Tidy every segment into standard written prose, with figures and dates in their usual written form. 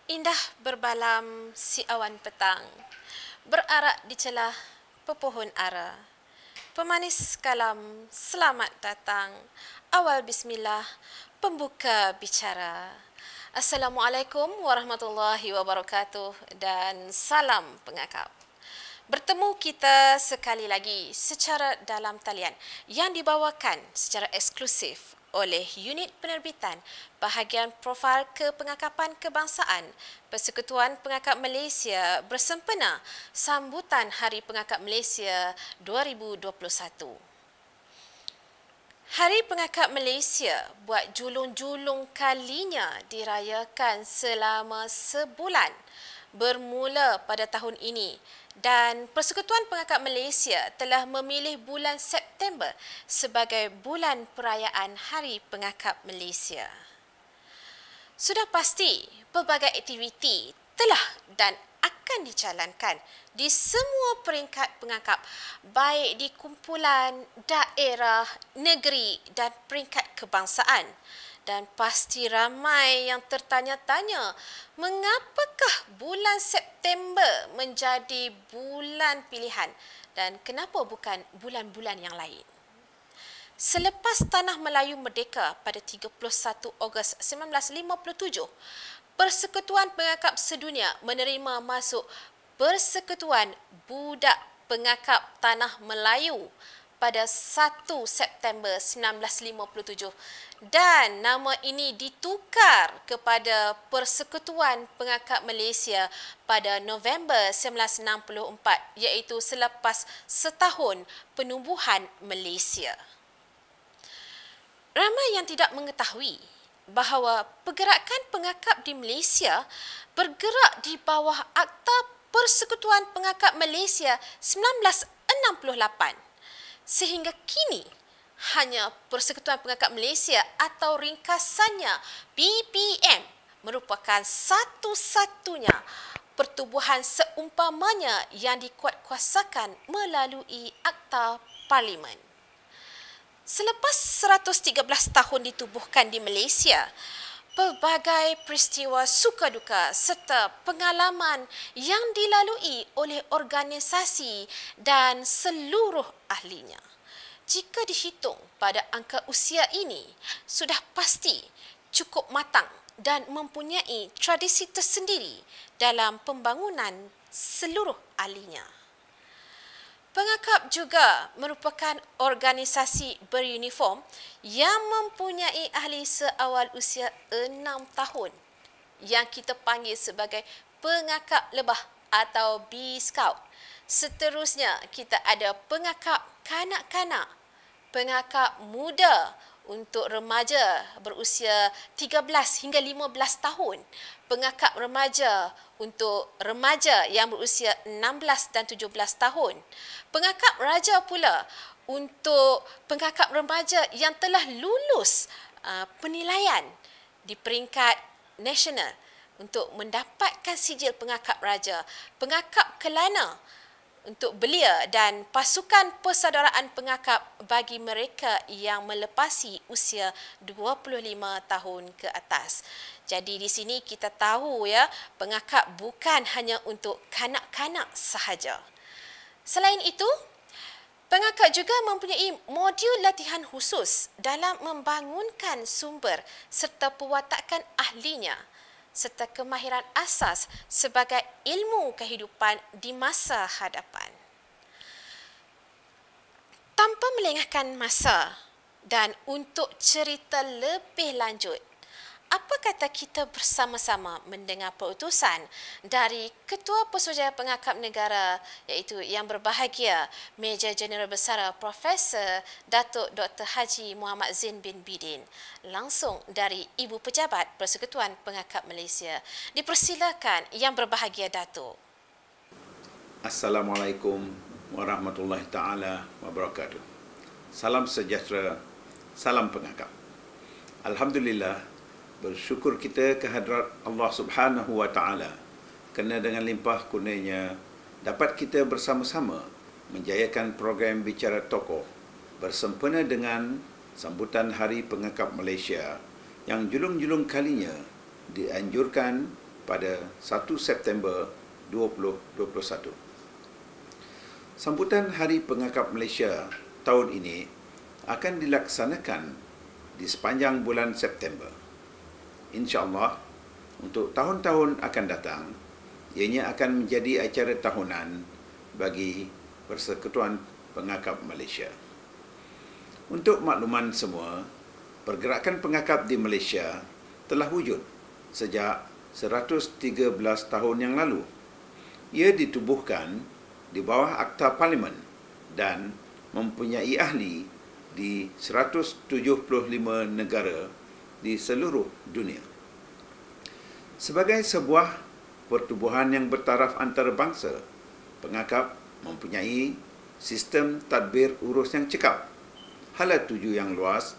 Indah berbalam si awan petang, berarak di celah pepohon ara. Pemanis kalam, selamat datang, awal bismillah, pembuka bicara. Assalamualaikum warahmatullahi wabarakatuh dan salam pengakap. Bertemu kita sekali lagi secara dalam talian yang dibawakan secara eksklusif oleh Unit Penerbitan Bahagian Profil Kepengakapan Kebangsaan Persekutuan Pengakap Malaysia bersempena sambutan Hari Pengakap Malaysia 2021. Hari Pengakap Malaysia buat julung-julung kalinya dirayakan selama sebulan bermula pada tahun ini. Dan Persekutuan Pengakap Malaysia telah memilih bulan September sebagai bulan perayaan Hari Pengakap Malaysia. Sudah pasti pelbagai aktiviti telah dan akan dijalankan di semua peringkat pengakap, baik di kumpulan, daerah, negeri dan peringkat kebangsaan. Dan pasti ramai yang tertanya-tanya, mengapakah bulan September menjadi bulan pilihan dan kenapa bukan bulan-bulan yang lain? Selepas Tanah Melayu merdeka pada 31 Ogos 1957, Persekutuan Pengakap Sedunia menerima masuk Persekutuan Budak Pengakap Tanah Melayu pada 1 September 1957 dan nama ini ditukar kepada Persekutuan Pengakap Malaysia pada November 1964 iaitu selepas setahun penubuhan Malaysia. Ramai yang tidak mengetahui bahawa pergerakan pengakap di Malaysia bergerak di bawah Akta Persekutuan Pengakap Malaysia 1968. Sehingga kini, hanya Persekutuan Pengakap Malaysia atau ringkasannya PPM merupakan satu-satunya pertubuhan seumpamanya yang dikuatkuasakan melalui Akta Parlimen. Selepas 113 tahun ditubuhkan di Malaysia, pelbagai peristiwa suka duka serta pengalaman yang dilalui oleh organisasi dan seluruh ahlinya, jika dihitung pada angka usia ini, sudah pasti cukup matang dan mempunyai tradisi tersendiri dalam pembangunan seluruh ahlinya. Pengakap juga merupakan organisasi beruniform yang mempunyai ahli seawal usia 6 tahun yang kita panggil sebagai pengakap lebah atau B-Scout. Seterusnya, kita ada pengakap kanak-kanak, pengakap muda untuk remaja berusia 13 hingga 15 tahun, pengakap remaja untuk remaja yang berusia 16 dan 17 tahun, pengakap raja pula untuk pengakap remaja yang telah lulus penilaian di peringkat nasional untuk mendapatkan sijil pengakap raja, pengakap kelana untuk belia dan pasukan persaudaraan pengakap bagi mereka yang melepasi usia 25 tahun ke atas. Jadi di sini kita tahu ya, pengakap bukan hanya untuk kanak-kanak sahaja. Selain itu, pengakap juga mempunyai modul latihan khusus dalam membangunkan sumber serta pewatakan ahlinya serta kemahiran asas sebagai ilmu kehidupan di masa hadapan. Tanpa melengahkan masa dan untuk cerita lebih lanjut, apa kata kita bersama-sama mendengar perutusan dari Ketua Pesuruhjaya Pengakap Negara iaitu Yang Berbahagia Major Jeneral Bersara Profesor Datuk Dr. Haji Muhammad Zain bin Bidin, langsung dari Ibu Pejabat Persekutuan Pengakap Malaysia. Dipersilakan Yang Berbahagia Datuk. Assalamualaikum warahmatullahi taala wabarakatuh. Salam sejahtera, salam pengakap. Alhamdulillah, bersyukur kita kehadrat Allah Subhanahu wa taala kerana dengan limpah kurnianya dapat kita bersama-sama menjayakan program Bicara Tokoh bersempena dengan sambutan Hari Pengakap Malaysia yang julung-julung kalinya dianjurkan pada 1 September 2021. Sambutan Hari Pengakap Malaysia tahun ini akan dilaksanakan di sepanjang bulan September. InsyaAllah, untuk tahun-tahun akan datang, ianya akan menjadi acara tahunan bagi Persekutuan Pengakap Malaysia. Untuk makluman semua, pergerakan pengakap di Malaysia telah wujud sejak 113 tahun yang lalu. Ia ditubuhkan di bawah Akta Parlimen dan mempunyai ahli di 175 negara di seluruh dunia. Sebagai sebuah pertubuhan yang bertaraf antarabangsa, pengakap mempunyai sistem tadbir urus yang cekap, hala tuju yang luas,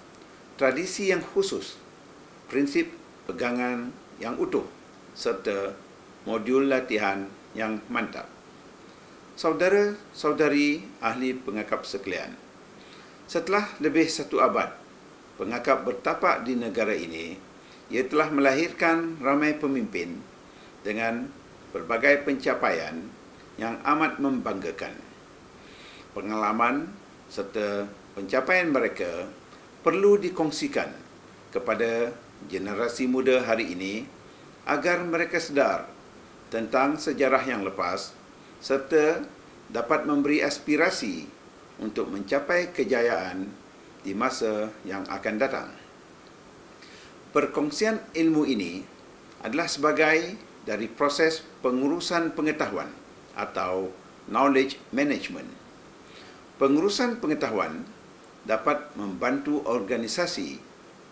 tradisi yang khusus, prinsip pegangan yang utuh, serta modul latihan yang mantap. Saudara-saudari ahli pengakap sekalian, setelah lebih satu abad pengakap bertapak di negara ini, ia telah melahirkan ramai pemimpin dengan berbagai pencapaian yang amat membanggakan. Pengalaman serta pencapaian mereka perlu dikongsikan kepada generasi muda hari ini agar mereka sedar tentang sejarah yang lepas serta dapat memberi aspirasi untuk mencapai kejayaan di masa yang akan datang. Perkongsian ilmu ini adalah sebagai dari proses pengurusan pengetahuan atau knowledge management. Pengurusan pengetahuan dapat membantu organisasi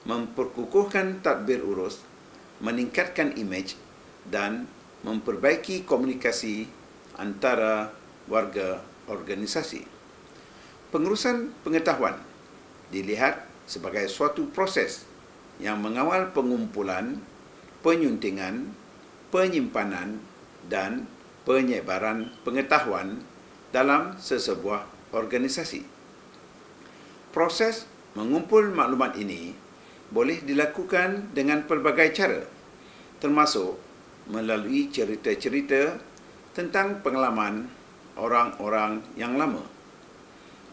memperkukuhkan tadbir urus, meningkatkan imej dan memperbaiki komunikasi antara warga organisasi. Pengurusan pengetahuan dilihat sebagai suatu proses yang mengawal pengumpulan, penyuntingan, penyimpanan dan penyebaran pengetahuan dalam sesebuah organisasi. Proses mengumpul maklumat ini boleh dilakukan dengan pelbagai cara, termasuk melalui cerita-cerita tentang pengalaman orang-orang yang lama.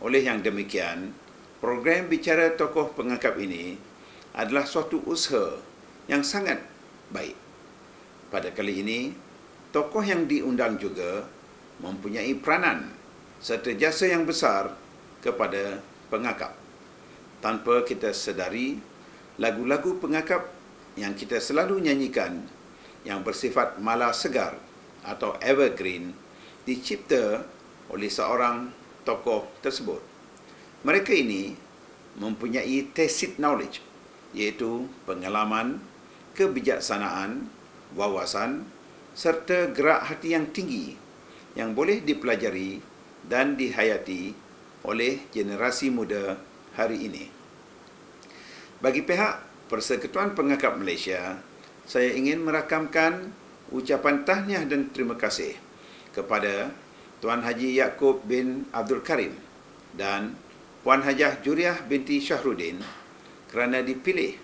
Oleh yang demikian, program Bicara Tokoh Pengakap ini adalah suatu usaha yang sangat baik. Pada kali ini, tokoh yang diundang juga mempunyai peranan serta jasa yang besar kepada pengakap. Tanpa kita sedari, lagu-lagu pengakap yang kita selalu nyanyikan yang bersifat mala segar atau evergreen dicipta oleh seorang tokoh tersebut. Mereka ini mempunyai tacit knowledge, iaitu pengalaman, kebijaksanaan, wawasan serta gerak hati yang tinggi yang boleh dipelajari dan dihayati oleh generasi muda hari ini. Bagi pihak Persekutuan Pengakap Malaysia, saya ingin merakamkan ucapan tahniah dan terima kasih kepada Tuan Haji Yaakob bin Abdul Karim dan Puan Hajah Juriah binti Syahrudin kerana dipilih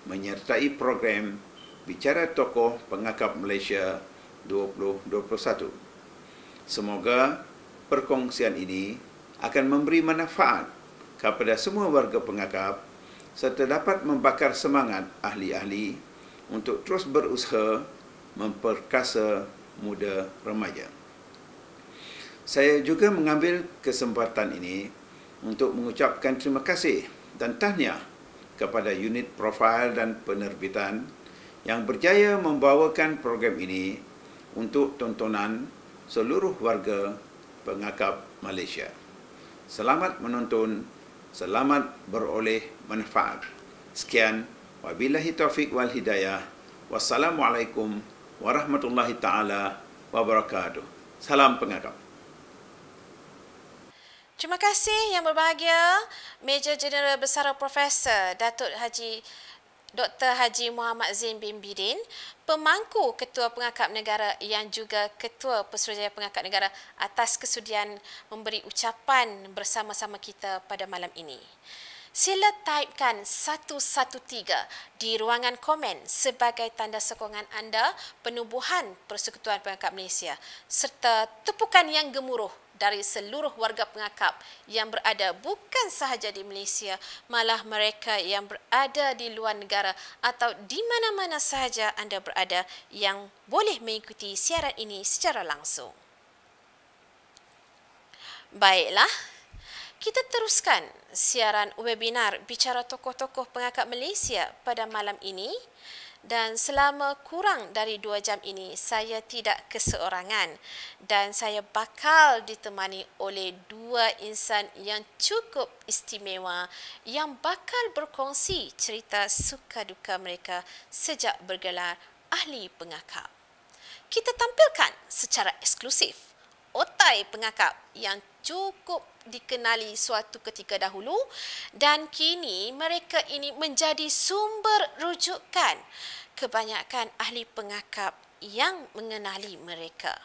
menyertai program Bicara Tokoh Pengakap Malaysia 2021. Semoga perkongsian ini akan memberi manfaat kepada semua warga pengakap serta dapat membakar semangat ahli-ahli untuk terus berusaha memperkasa muda remaja. Saya juga mengambil kesempatan ini untuk mengucapkan terima kasih dan tahniah kepada unit profil dan penerbitan yang berjaya membawakan program ini untuk tontonan seluruh warga pengakap Malaysia. Selamat menonton, selamat beroleh manfaat. Sekian, wabillahi taufiq wal hidayah. Wassalamualaikum warahmatullahi taala wabarakatuh. Salam pengakap. Terima kasih Yang Berbahagia Major Jeneral Bersara Profesor Datuk Haji Dr. Haji Muhammad Zain bin Bidin, pemangku Ketua Pengakap Negara yang juga Ketua Pesuruhjaya Pengakap Negara atas kesudian memberi ucapan bersama-sama kita pada malam ini. Sila typekan 113 di ruangan komen sebagai tanda sokongan anda penubuhan Persekutuan Pengakap Malaysia serta tepukan yang gemuruh dari seluruh warga pengakap yang berada bukan sahaja di Malaysia, malah mereka yang berada di luar negara atau di mana-mana sahaja anda berada yang boleh mengikuti siaran ini secara langsung. Baiklah, kita teruskan siaran webinar Bicara Tokoh-Tokoh Pengakap Malaysia pada malam ini. Dan selama kurang dari 2 jam ini, saya tidak keseorangan dan saya bakal ditemani oleh 2 insan yang cukup istimewa yang bakal berkongsi cerita suka duka mereka sejak bergelar ahli pengakap. Kita tampilkan secara eksklusif otai pengakap yang cukup dikenali suatu ketika dahulu dan kini mereka ini menjadi sumber rujukan kebanyakan ahli pengakap yang mengenali mereka.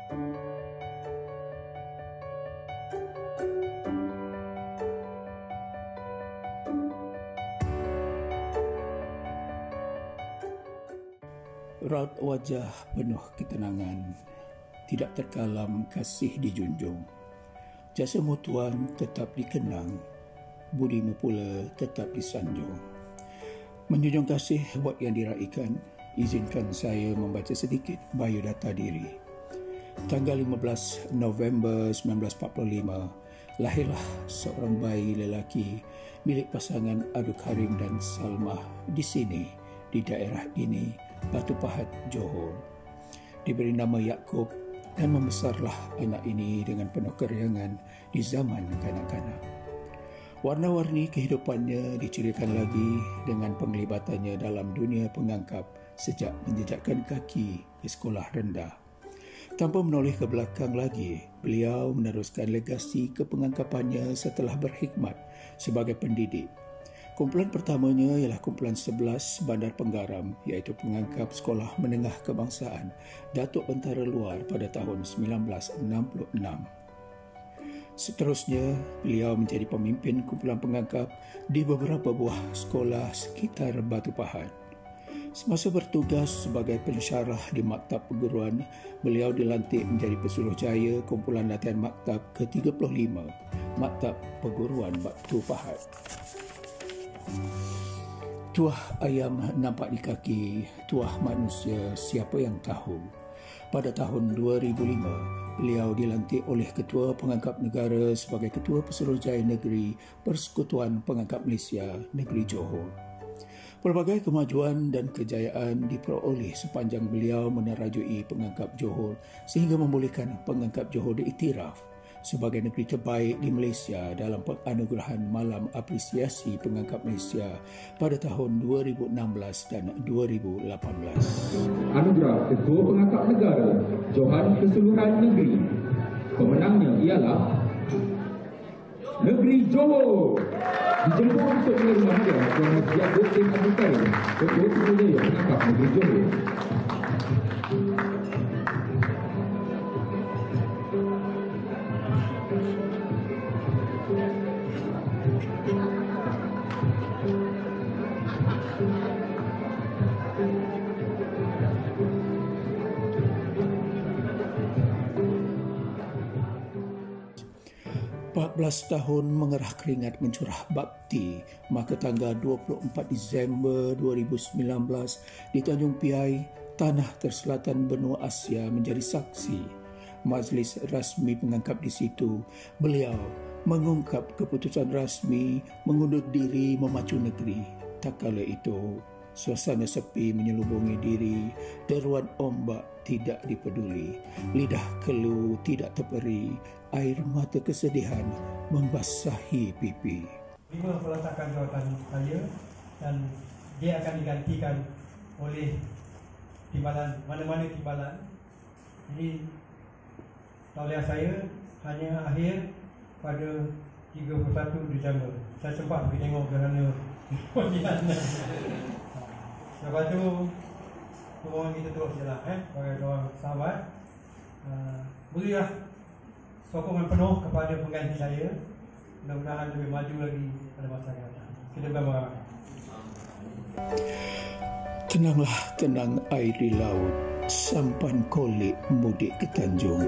Raut wajah penuh ketenangan, tidak terkalam kasih dijunjung. Jasa mutuan tetap dikenang, budimu pula tetap disanjung. Menjunjung kasih buat yang diraikan, izinkan saya membaca sedikit biodata diri. Tanggal 15 November 1945, lahirlah seorang bayi lelaki milik pasangan Abdul Karim dan Salmah di sini, di daerah ini, Batu Pahat, Johor. Diberi nama Yaakob dan membesarlah anak ini dengan penuh keriangan di zaman kanak-kanak. Warna-warni kehidupannya dicirikan lagi dengan penglibatannya dalam dunia pengangkap sejak menjejakkan kaki ke sekolah rendah. Tanpa menoleh ke belakang lagi, beliau meneruskan legasi kepengangkapannya setelah berkhidmat sebagai pendidik. Kumpulan pertamanya ialah kumpulan 11 Bandar Penggaram, iaitu pengangkap Sekolah Menengah Kebangsaan Datuk Bentara Luar pada tahun 1966. Seterusnya, beliau menjadi pemimpin kumpulan pengangkap di beberapa buah sekolah sekitar Batu Pahat. Semasa bertugas sebagai pensyarah di Maktab Perguruan, beliau dilantik menjadi Pesuruhjaya Kumpulan Latihan Maktab ke-35, Maktab Perguruan Batu Pahat. Tuah ayam nampak di kaki, tuah manusia siapa yang tahu. Pada tahun 2005, beliau dilantik oleh Ketua Pengangkap Negara sebagai Ketua Pesuruhjaya Negeri Persekutuan Pengangkap Malaysia Negeri Johor. Pelbagai kemajuan dan kejayaan diperoleh sepanjang beliau menerajui pengangkap Johor sehingga membolehkan pengangkap Johor diiktiraf sebagai negeri terbaik di Malaysia dalam penganugerahan Malam Apresiasi Pengangkap Malaysia pada tahun 2016 dan 2018. Anugerah Ketua Pengangkap Negara Johan Keseluruhan Negeri. Pemenangnya ialah Negeri Johor. Dijemput untuk menerima hadiah Tuan Haji Abdul Abdul Karim, Ketua Pesuruhjaya Pengangkap Negeri Johor. Tahun mengerah keringat mencurah bakti, maka tanggal 24 Disember 2019 di Tanjung Piai, tanah terselatan benua Asia menjadi saksi. Majlis rasmi pengangkap di situ, beliau mengungkap keputusan rasmi mengundur diri memacu negeri. Tak kala itu, suasana sepi menyelubungi diri, deruan ombak tidak dipeduli, lidah keluh tidak terperi, air mata kesedihan membasahi pipi. 5 peletakan jawatan saya dan dia akan digantikan oleh timbalan, mana-mana timbalan. Jadi tauliah saya hanya akhir pada 31 Disember. Saya sempat pergi tengok kerana lepas tu hubungan kita terus je lah sebagai seorang sahabat. Berilah sokongan penuh kepada pengganti saya, mudah-mudahan lebih maju lagi pada masa akan datang. Kita bersama. Tenanglah tenang air di laut, sampan kolik mudik ke Tanjung.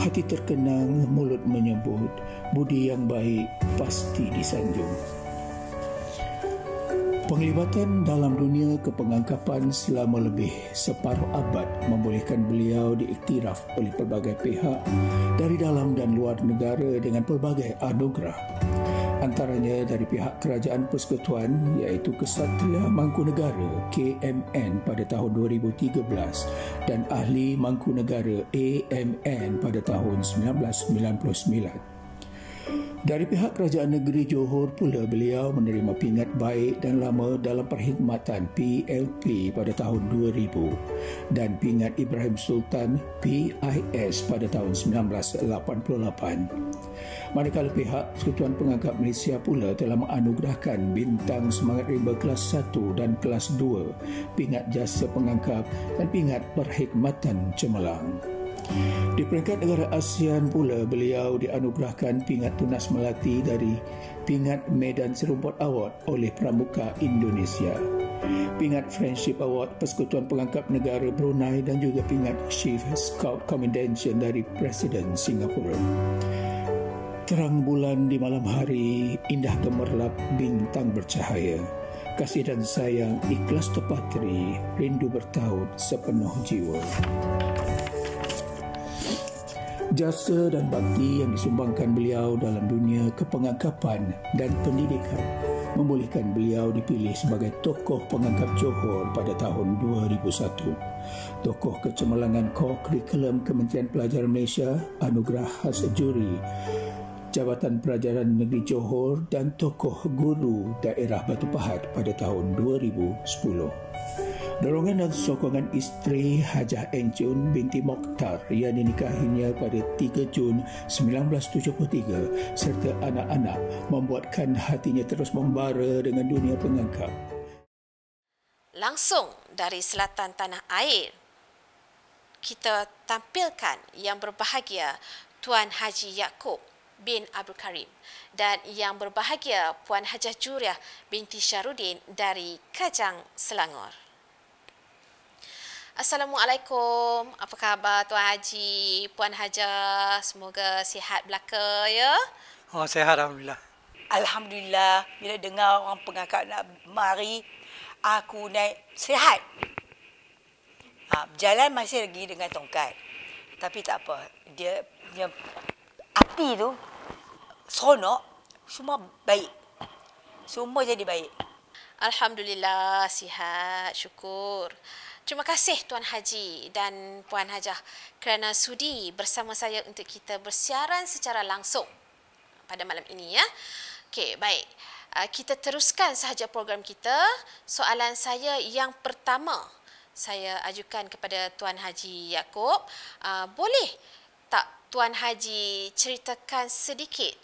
Hati terkenang, mulut menyebut, budi yang baik pasti disanjung. Penglibatan dalam dunia kepengangkapan selama lebih separuh abad membolehkan beliau diiktiraf oleh pelbagai pihak dari dalam dan luar negara dengan pelbagai anugerah. Antaranya dari pihak Kerajaan Persekutuan iaitu Kesatria Mangkunegara KMN pada tahun 2013 dan Ahli Mangkunegara AMN pada tahun 1999. Dari pihak Kerajaan Negeri Johor pula beliau menerima pingat baik dan lama dalam perkhidmatan PLP pada tahun 2000 dan pingat Ibrahim Sultan PIS pada tahun 1988. Manakala pihak Persekutuan Pengangkap Malaysia pula telah menganugerahkan bintang semangat rimba kelas 1 dan kelas 2, pingat jasa pengangkap dan pingat perkhidmatan cemerlang. Di peringkat negara ASEAN pula, beliau dianugerahkan pingat tunas melati dari pingat Medan Serumput Award oleh Pramuka Indonesia, pingat Friendship Award Persekutuan Pengangkap Negara Brunei dan juga pingat Chief Scout Commendation dari Presiden Singapura. Terang bulan di malam hari, indah gemerlap bintang bercahaya. Kasih dan sayang ikhlas terpatri, rindu bertaut sepenuh jiwa. Jasa dan bakti yang disumbangkan beliau dalam dunia kepengangkapan dan pendidikan membolehkan beliau dipilih sebagai tokoh pengangkap Johor pada tahun 2001. Tokoh kecemerlangan Core Curriculum Kementerian Pelajaran Malaysia, anugerah khas juri Jabatan Pelajaran Negeri Johor dan tokoh guru daerah Batu Pahat pada tahun 2010. Dorongan dan sokongan isteri Hajah Encun binti Mokhtar yang dinikahinya pada 3 Jun 1973 serta anak-anak membuatkan hatinya terus membara dengan dunia pengangkap. Langsung dari selatan tanah air, kita tampilkan yang berbahagia Tuan Haji Yaakob bin Abdul Karim dan yang berbahagia Puan Hajah Juriah binti Syarudin dari Kajang, Selangor. Assalamualaikum. Apa khabar Tuan Haji, Puan Hajah? Semoga sihat belaka ya. Oh, sihat alhamdulillah. Alhamdulillah, bila dengar orang pengangkat nak mari, aku naik sihat. Berjalan masih lagi dengan tongkat. Tapi tak apa. Dia punya hati tu seronok, semua baik. Semua jadi baik. Alhamdulillah, sihat, syukur. Terima kasih Tuan Haji dan Puan Hajah kerana sudi bersama saya untuk kita bersiaran secara langsung pada malam ini ya. Okey, baik. Kita teruskan sahaja program kita. Soalan saya yang pertama saya ajukan kepada Tuan Haji Yaakob. Boleh tak Tuan Haji ceritakan sedikit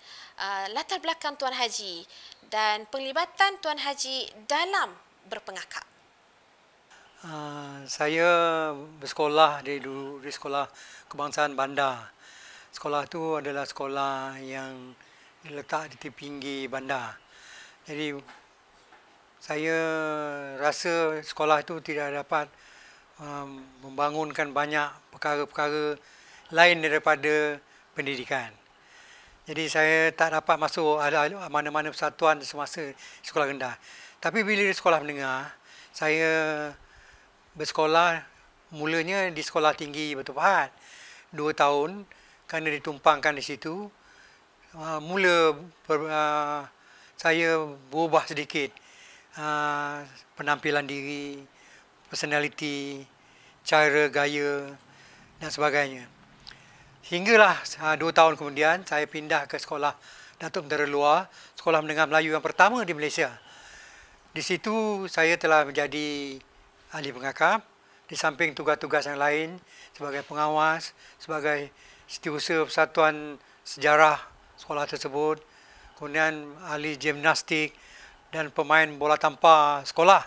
latar belakang Tuan Haji dan penglibatan Tuan Haji dalam berpengakap? Saya bersekolah di sekolah kebangsaan bandar. Sekolah itu adalah sekolah yang diletak di tepi pinggir bandar. Jadi saya rasa sekolah itu tidak dapat membangunkan banyak perkara-perkara lain daripada pendidikan. Jadi saya tak dapat masuk mana-mana persatuan semasa sekolah rendah. Tapi bila di sekolah menengah, saya bersekolah mulanya di sekolah tinggi Batu Pahat 2 tahun kerana ditumpangkan di situ. Saya berubah sedikit penampilan diri, personality, cara gaya dan sebagainya. Hinggalah 2 tahun kemudian saya pindah ke sekolah Datuk Mentera Luar, sekolah menengah Melayu yang pertama di Malaysia. Di situ saya telah menjadi ahli pengakap di samping tugas-tugas yang lain sebagai pengawas, sebagai setiausaha persatuan sejarah sekolah tersebut, kemudian ahli gimnastik dan pemain bola tampar sekolah.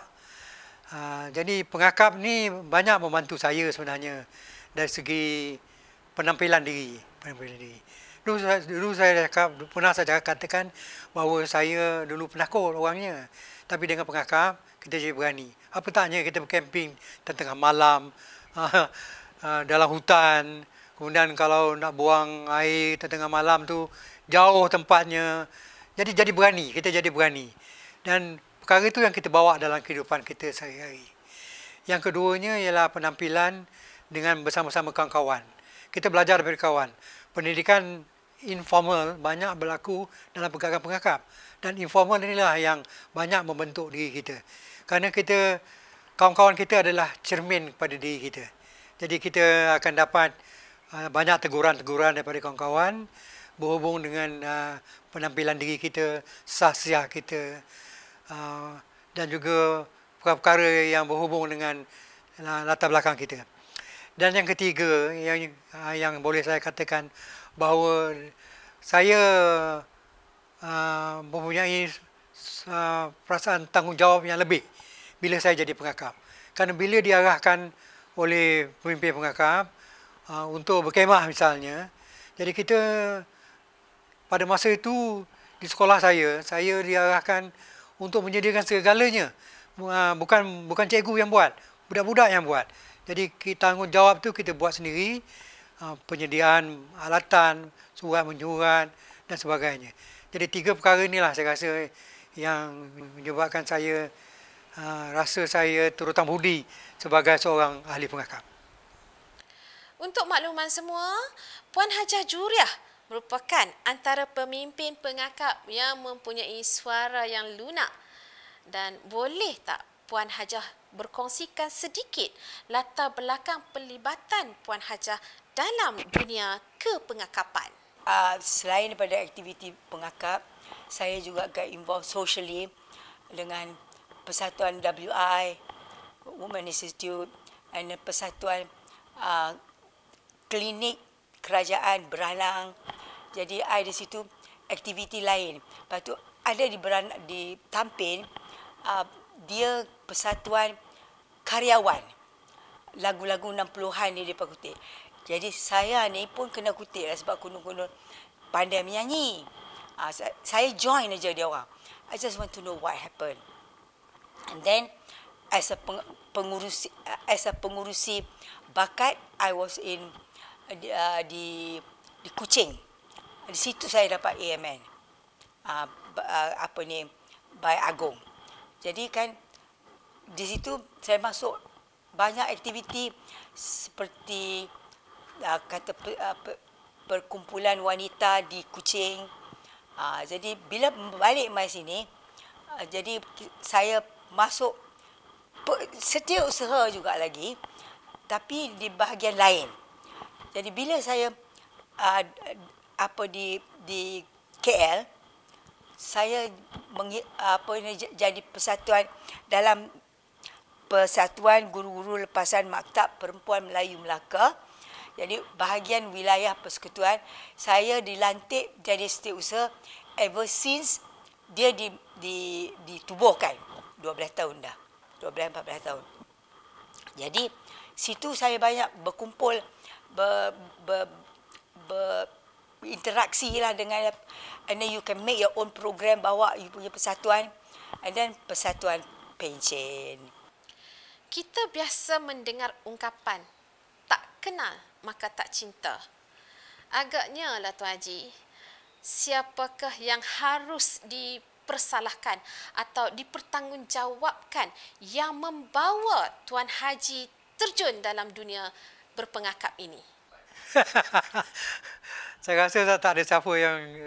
Jadi pengakap ni banyak membantu saya sebenarnya dari segi penampilan diri. Dulu saya katakan bahawa saya dulu penakut orangnya, tapi dengan pengakap kita jadi berani. Apa taknya kita berkemping tengah malam dalam hutan. Kemudian kalau nak buang air tengah malam tu jauh tempatnya. Jadi berani, kita jadi berani. Dan perkara itu yang kita bawa dalam kehidupan kita sehari-hari. Yang keduanya ialah penampilan dengan bersama-sama kawan-kawan. Kita belajar daripada kawan. Pendidikan informal banyak berlaku dalam pergerakan pengakap. Dan informal inilah yang banyak membentuk diri kita. Kerana kawan-kawan kita adalah cermin kepada diri kita. Jadi kita akan dapat banyak teguran-teguran daripada kawan-kawan berhubung dengan penampilan diri kita, sahsiah kita dan juga perkara-perkara yang berhubung dengan latar belakang kita. Dan yang ketiga yang boleh saya katakan bahawa saya mempunyai perasaan tanggungjawab yang lebih bila saya jadi pengakap. Kerana bila diarahkan oleh pemimpin pengakap, untuk berkemah misalnya. Jadi kita pada masa itu di sekolah saya diarahkan untuk menyediakan segalanya. Bukan cikgu yang buat, budak-budak yang buat. Jadi tanggungjawab tu kita buat sendiri, penyediaan alatan, surat menyurat dan sebagainya. Jadi 3 perkara inilah saya rasa yang menyebabkan saya rasa saya turutang budi sebagai seorang ahli pengakap. Untuk makluman semua, Puan Hajah Juriah merupakan antara pemimpin pengakap yang mempunyai suara yang lunak. Dan boleh tak Puan Hajah berkongsikan sedikit latar belakang pelibatan Puan Hajah dalam dunia kepengakapan? Selain daripada aktiviti pengakap, saya juga get involved socially dengan Persatuan WI, Women Institute dan Persatuan Klinik Kerajaan Beranang. Jadi I di situ aktiviti lain. Lepas tu ada di Tampin, dia Persatuan Karyawan. Lagu-lagu 60-an ni dia kutip. Jadi saya ni pun kena kutip lah sebab konon-konon pandai menyanyi. Saya join aja dia orang. I just want to know what happened. And then as a pengurusi bakat, I was in di Kuching. Di situ saya dapat AMN. Baik Agong. Jadi kan di situ saya masuk banyak aktiviti seperti perkumpulan wanita di Kuching. Jadi bila balik mai sini, jadi saya masuk setiausaha juga lagi, tapi di bahagian lain. Jadi bila saya di KL, saya jadi persatuan dalam Persatuan Guru-Guru Lepasan Maktab Perempuan Melayu Melaka. Jadi bahagian wilayah persekutuan, saya dilantik jadi setiausaha ever since dia ditubuhkan. 12 tahun dah. 12-14 tahun. Jadi situ saya banyak berkumpul, berinteraksi lah dengan, and then you can make your own program, bawa you punya persatuan, and then Persatuan Pencen. Kita biasa mendengar ungkapan, tak kenal maka tak cinta. Agaknya lah Tuan Haji, siapakah yang harus dipersalahkan atau dipertanggungjawabkan yang membawa Tuan Haji terjun dalam dunia berpengakap ini? Saya rasa tak ada siapa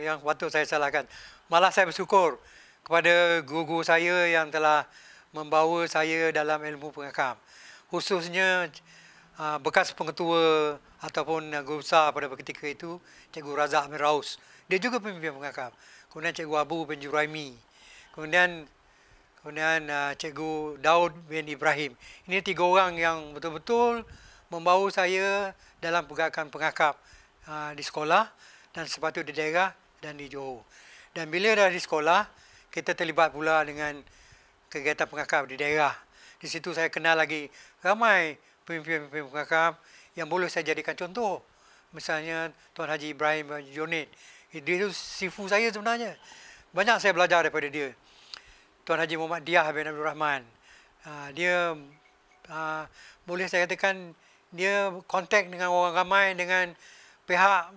yang patut saya salahkan. Malah saya bersyukur kepada guru-guru saya yang telah membawa saya dalam ilmu pengakap. Khususnya bekas pengetua ataupun guru besar pada ketika itu, Cikgu Razak bin Raus. Dia juga pemimpin pengakap. Kemudian Cikgu Abu bin Juraimi. Kemudian Cikgu Daud bin Ibrahim. Ini 3 orang yang betul-betul membawa saya dalam pergerakan pengakap di sekolah dan sepatut di daerah dan di Johor. Dan bila dah di sekolah, kita terlibat pula dengan kegiatan pengakap di daerah. Di situ saya kenal lagi ramai pemimpin-pemimpin pengakap yang boleh saya jadikan contoh. Misalnya Tuan Haji Ibrahim Jonit. Dia itu sifu saya sebenarnya. Banyak saya belajar daripada dia. Tuan Haji Muhammad Diah bin Abdul Rahman. Dia boleh saya katakan dia kontak dengan orang ramai, dengan pihak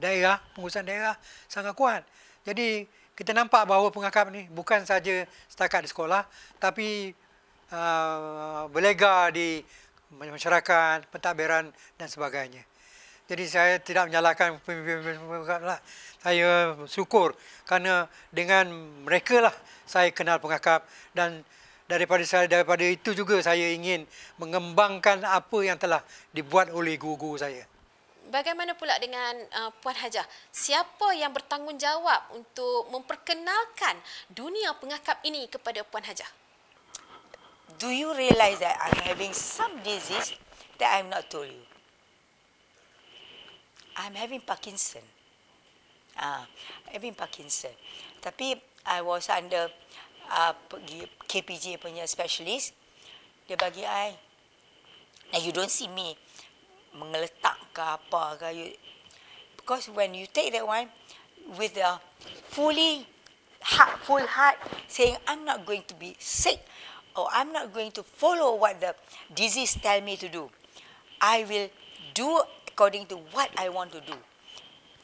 daerah, pengurusan daerah sangat kuat. Jadi kita nampak bahawa pengakap ni bukan saja setakat di sekolah, tapi berlega di masyarakat, pentadbiran dan sebagainya. Jadi saya tidak menyalahkan pemimpin pengakap lah. Saya syukur kerana dengan mereka lah saya kenal pengakap, dan daripada itu juga saya ingin mengembangkan apa yang telah dibuat oleh guru-guru saya. Bagaimana pula dengan Puan Hajah? Siapa yang bertanggungjawab untuk memperkenalkan dunia pengakap ini kepada Puan Hajah? Do you realize that I'm having some disease that I'm not told you? I'm having Parkinson. Having Parkinson. Tapi I was under KPJ punya specialist. Dia bagi I. Now you don't see me mengeletak ke apa ke. Because when you take that one with a full heart saying, I'm not going to be sick or I'm not going to follow what the disease tell me to do. I will do according to what I want to do.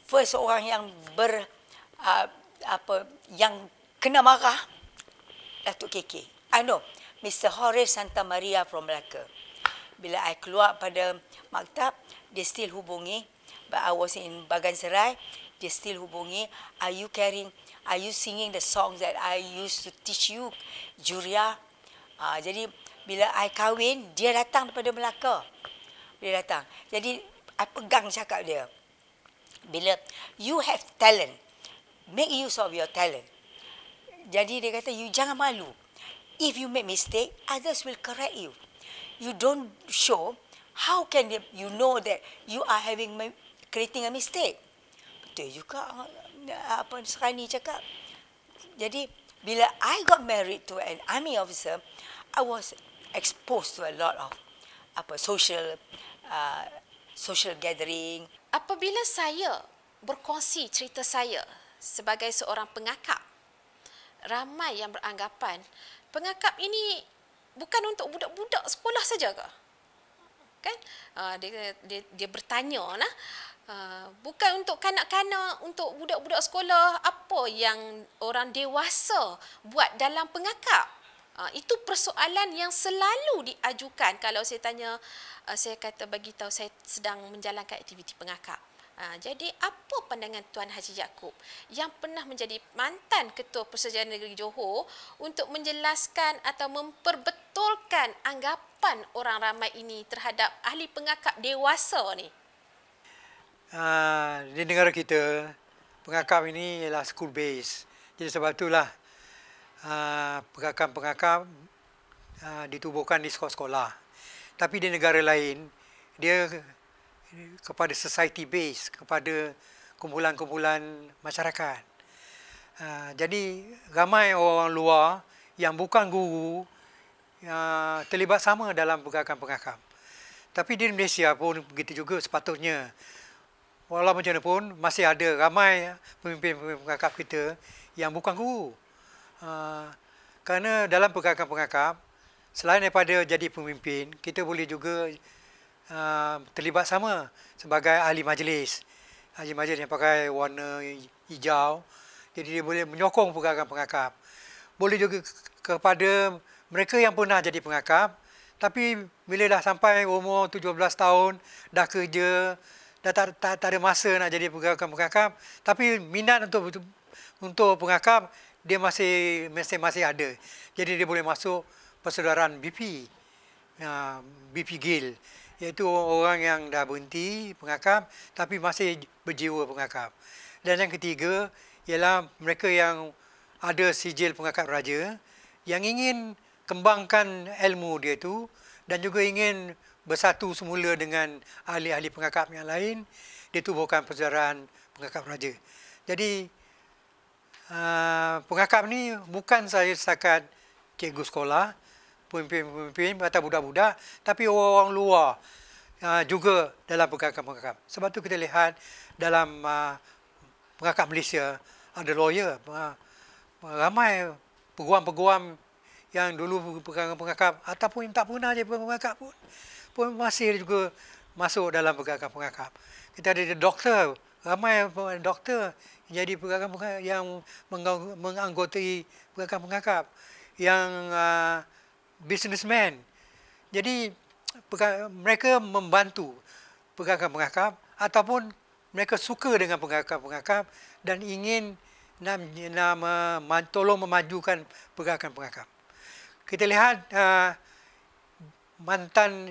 First orang yang yang kena marah, Datuk KK. Mr. Horace Santa Maria from Melaka. Bila I keluar pada maktab, dia still hubungi. But I was in Baganserai, dia still hubungi. Are you singing the songs that I used to teach you, Juria? Jadi bila I kahwin, dia datang daripada Melaka. Dia datang. Jadi I pegang cakap dia. Bila you have talent, make use of your talent. Jadi dia kata, you jangan malu. If you make mistake, others will correct you. You don't show, how can you know that you are creating a mistake? Betul juga apa Serani cakap. Jadi bila I got married to an army officer, I was exposed to a lot of social gathering. Apabila saya berkongsi cerita saya sebagai seorang pengakap, ramai yang beranggapan pengakap ini bukan untuk budak-budak sekolah saja ke? Kan? Dia bertanya lah. Bukan untuk kanak-kanak, untuk budak-budak sekolah, apa yang orang dewasa buat dalam pengakap. Itu persoalan yang selalu diajukan kalau saya tanya, saya kata bagi tahu saya sedang menjalankan aktiviti pengakap. Jadi apa pandangan Tuan Haji Yaakob yang pernah menjadi mantan Ketua Persatuan Negeri Johor untuk menjelaskan atau memperbetulkan anggapan orang ramai ini terhadap ahli pengakap dewasa ni? Di negara kita, pengakap ini ialah school base. Jadi sebab itulah pengakap-pengakap ditubuhkan di sekolah-sekolah. Tapi di negara lain, dia kepada society base, kepada kumpulan-kumpulan masyarakat. Jadi ramai orang luar yang bukan guru terlibat sama dalam pengakap-pengakap. Tapi di Malaysia pun begitu juga sepatutnya. Walau macam mana pun masih ada ramai pemimpin pengakap kita yang bukan guru. Kerana dalam pengakap-pengakap, selain daripada jadi pemimpin, kita boleh juga terlibat sama sebagai ahli majlis. Ahli majlis yang pakai warna hijau. Jadi dia boleh menyokong pengakap-pengakap. Boleh juga kepada mereka yang pernah jadi pengakap, tapi bila dah sampai umur 17 tahun, dah kerja, dah tak ada masa nak jadi pengakap, tapi minat untuk pengakap dia masih ada. Jadi dia boleh masuk persaudaraan BP Guild, iaitu orang yang dah berhenti pengakap tapi masih berjiwa pengakap. Dan yang ketiga ialah mereka yang ada sijil pengakap raja yang ingin kembangkan ilmu dia itu dan juga ingin bersatu semula dengan ahli-ahli pengakap yang lain, ditubuhkan persaudaraan pengakap raja. Jadi pengakap ni bukan saya setakat cikgu sekolah, pemimpin-pemimpin atau budak-budak, tapi orang-orang luar juga dalam pengakap-pengakap. Sebab tu kita lihat dalam pengakap Malaysia ada lawyer, ramai peguam-peguam yang dulu pengakap ataupun yang tak pernah jadi pengakap pun masih juga masuk dalam pengakap-pengakap. Kita ada doktor, ramai doktor yang jadi pengakap-pengakap yang menganggotai pengakap-pengakap, yang businessman. Jadi mereka membantu pengakap-pengakap ataupun mereka suka dengan pengakap-pengakap dan ingin tolong memajukan pengakap-pengakap. Kita lihat mantan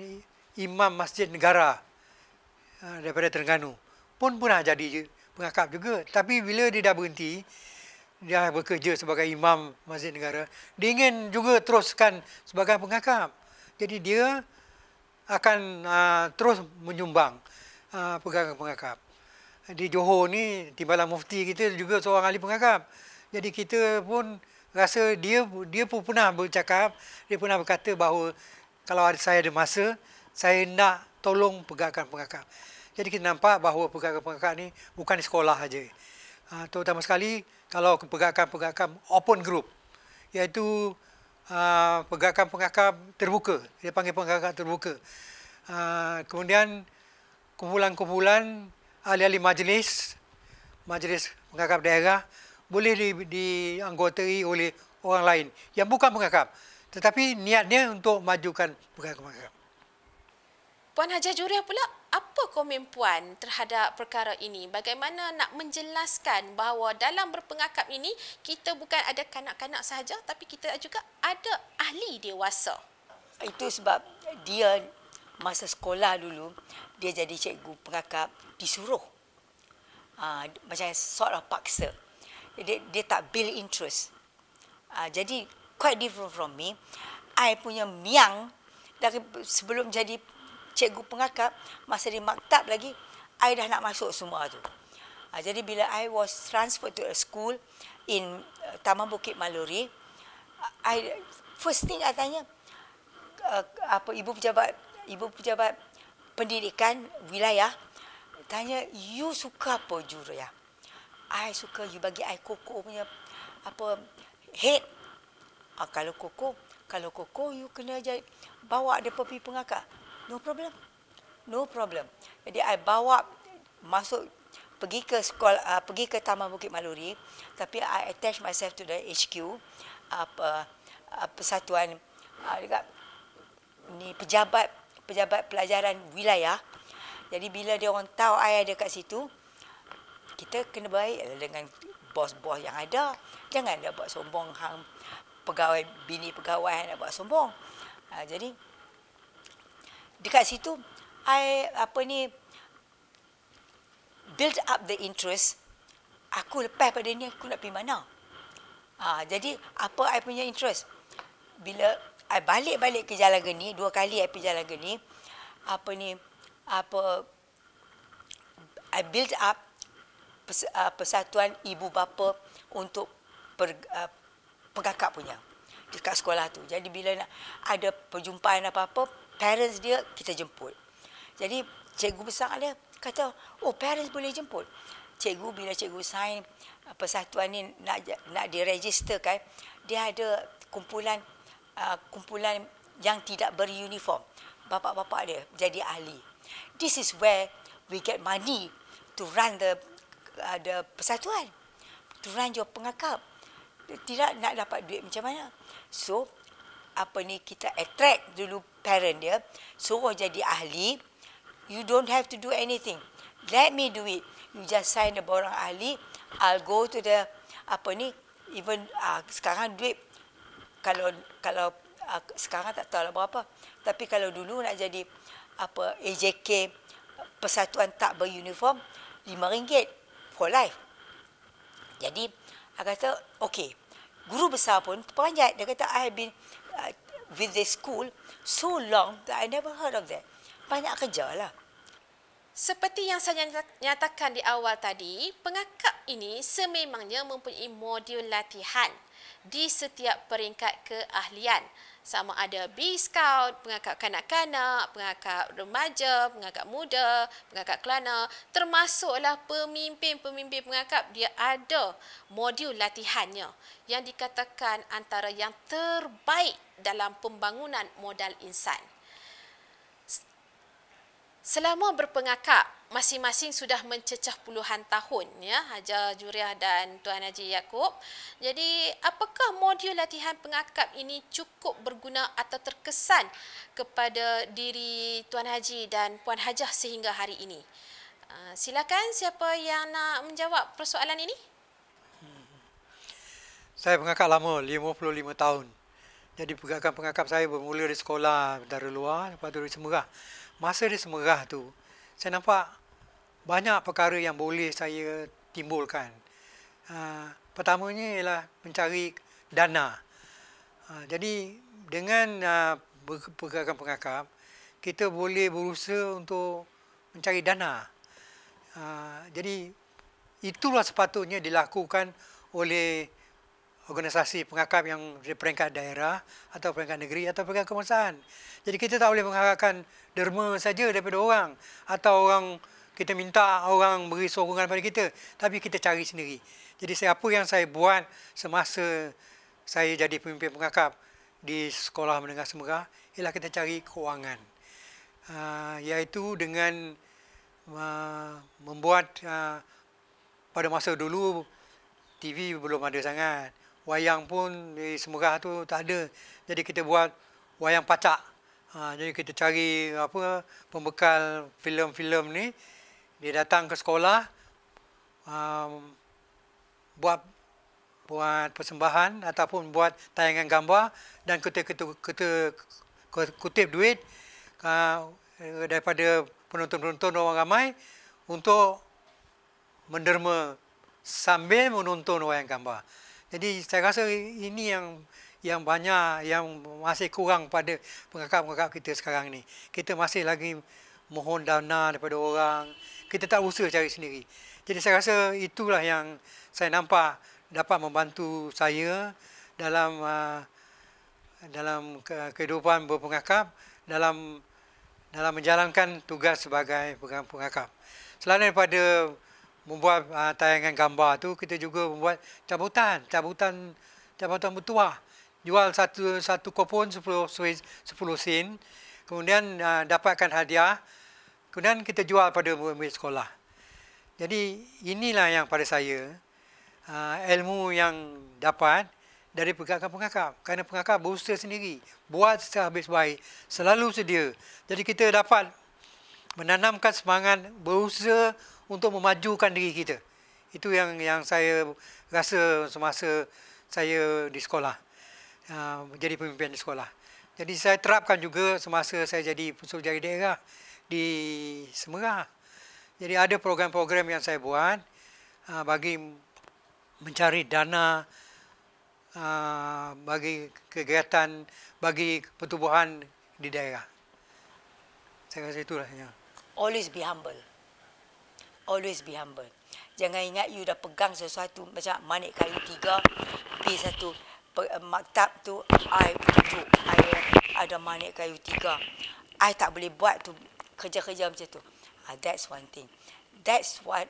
Imam Masjid Negara daripada Terengganu pun pernah jadi pengakap juga. Tapi bila dia dah berhenti, dia bekerja sebagai Imam Masjid Negara, dia ingin juga teruskan sebagai pengakap. Jadi dia akan terus menyumbang pengakap-pengakap. Di Johor ni, Timbalan Mufti kita juga seorang ahli pengakap. Jadi kita pun rasa dia pun pernah bercakap, dia pernah berkata bahawa kalau saya ada masa, saya nak tolong pergerakan-pergerakan. Jadi kita nampak bahawa pergerakan-pergerakan ni bukan di sekolah saja. Terutama sekali kalau pergerakan-pergerakan open group, iaitu pergerakan-pergerakan terbuka. Dia panggil pergerakan terbuka. Kemudian kumpulan-kumpulan ahli-ahli majlis pengakap daerah boleh dianggotai oleh orang lain yang bukan pengakap, tetapi niatnya untuk majukan pengakap. Puan Hajah Juriah pula, apa komen Puan terhadap perkara ini? Bagaimana nak menjelaskan bahawa dalam berpengakap ini, kita bukan ada kanak-kanak sahaja, tapi kita juga ada ahli dewasa. Itu sebab dia masa sekolah dulu, dia jadi cikgu pengakap, disuruh. Macam sort of paksa. Dia tak build interest. Jadi, quite different from me. I punya miang, dari sebelum jadi cikgu pengakap, masa di maktab lagi, I dah nak masuk semua tu. Jadi bila I was transferred to a school in Taman Bukit Maluri, first thing I tanya, ibu pejabat pendidikan wilayah, tanya, you suka apa Juriah? I suka you bagi I koko punya head. Kalau koko you kena bawa dia pergi pengakap. No problem. Jadi I bawa pergi ke sekolah, pergi ke Taman Bukit Maluri, tapi I attach myself to the HQ, persatuan dekat ni pejabat pelajaran wilayah. Jadi bila dia orang tahu I ada kat situ, kita kena baik dengan bos-bos yang ada. Jangan dia buat sombong hang bini pegawai nak buat sombong. Jadi dekat situ, I build up the interest. Aku lepas pada ni, aku nak pergi mana? Jadi, apa I punya interest? Bila I balik ke Jalan Geni, 2 kali I pergi Jalan Geni, I build up persatuan ibu bapa untuk pengakap punya dekat sekolah tu. Jadi, bila nak ada perjumpaan apa-apa, parents dia kita jemput. Jadi cikgu besar dia kata, oh parents boleh jemput. Bila cikgu sign persatuan ni nak diregisterkan, dia ada kumpulan yang tidak beruniform. Bapak-bapak dia jadi ahli. This is where we get money to run the persatuan, to run your pengakap. Tidak nak dapat duit macam mana. So kita attract dulu parent dia, suruh jadi ahli. You don't have to do anything. Let me do it. You just sign the borang ahli. I'll go to the even sekarang duit kalau sekarang tak tahu lah berapa. Tapi kalau dulu nak jadi AJK persatuan tak beruniform, RM5 for life. Jadi I kata okey. Guru besar pun terperanjat. Dia kata I have been with this school so long that I never heard of that. Banyak kerja lah. Seperti yang saya nyatakan di awal tadi, pengakap ini sememangnya mempunyai modul latihan di setiap peringkat keahlian. Sama ada B-Scout, pengakap kanak-kanak, pengakap remaja, pengakap muda, pengakap kelana, termasuklah pemimpin-pemimpin pengakap, dia ada modul latihannya yang dikatakan antara yang terbaik dalam pembangunan modal insan. Selama berpengakap, masing-masing sudah mencecah puluhan tahun, ya, Hajah Juriah dan Tuan Haji Yaakob. Jadi, apakah modul latihan pengakap ini cukup berguna atau terkesan kepada diri Tuan Haji dan Puan Hajah sehingga hari ini? Silakan, siapa yang nak menjawab persoalan ini? Saya pengakap lama, 55 tahun. Jadi pengakap saya bermula di sekolah dari luar, lepas tu di Semerah. Masa di Semerah tu, saya nampak banyak perkara yang boleh saya timbulkan. Pertamanya ialah mencari dana. Jadi dengan pergerakan pengakap, kita boleh berusaha untuk mencari dana. Jadi itulah sepatutnya dilakukan oleh organisasi pengakap yang di peringkat daerah atau peringkat negeri atau peringkat kebangsaan. Jadi kita tak boleh mengharapkan derma saja daripada orang atau orang kita minta orang beri sokongan pada kita, tapi kita cari sendiri. Jadi apa yang saya buat semasa saya jadi pemimpin pengakap di Sekolah Menengah Semerah ialah kita cari kewangan, iaitu dengan membuat pada masa dulu TV belum ada sangat. Wayang pun di Semerah tu tak ada. Jadi kita buat wayang pacak. Jadi kita cari pembekal filem-filem ni. Dia datang ke sekolah, buat persembahan ataupun buat tayangan gambar dan kita kutip duit daripada penonton-penonton orang ramai untuk menderma sambil menonton wayang gambar. Jadi saya rasa ini yang banyak yang masih kurang pada pengakap-pengakap kita sekarang ni. Kita masih lagi mohon dana daripada orang. Kita tak usaha cari sendiri. Jadi saya rasa itulah yang saya nampak dapat membantu saya dalam kehidupan berpengakap, dalam menjalankan tugas sebagai pengakap. Selain daripada membuat tayangan gambar tu, kita juga membuat cabutan bertuah. Jual satu kupon 10 sen, kemudian dapatkan hadiah, kemudian kita jual pada murid sekolah. Jadi inilah yang pada saya ilmu yang dapat dari pengakap-pengakap. Kerana pengakap berusaha sendiri, buat secara habis baik, selalu sedia. Jadi kita dapat menanamkan semangat berusaha untuk memajukan diri kita. Itu yang saya rasa semasa saya di sekolah, jadi pemimpin di sekolah. Jadi saya terapkan juga semasa saya jadi Pesuruhjaya Daerah di Semerah. Jadi ada program-program yang saya buat bagi mencari dana bagi kegiatan, bagi pertubuhan di daerah. Saya rasa itulah yang. Always be humble. Always be humble. Jangan ingat you dah pegang sesuatu macam manik kayu 3, pergi satu maktab tu, I tunjuk I ada manik kayu 3. I tak boleh buat tu kerja-kerja macam tu. That's one thing. That's what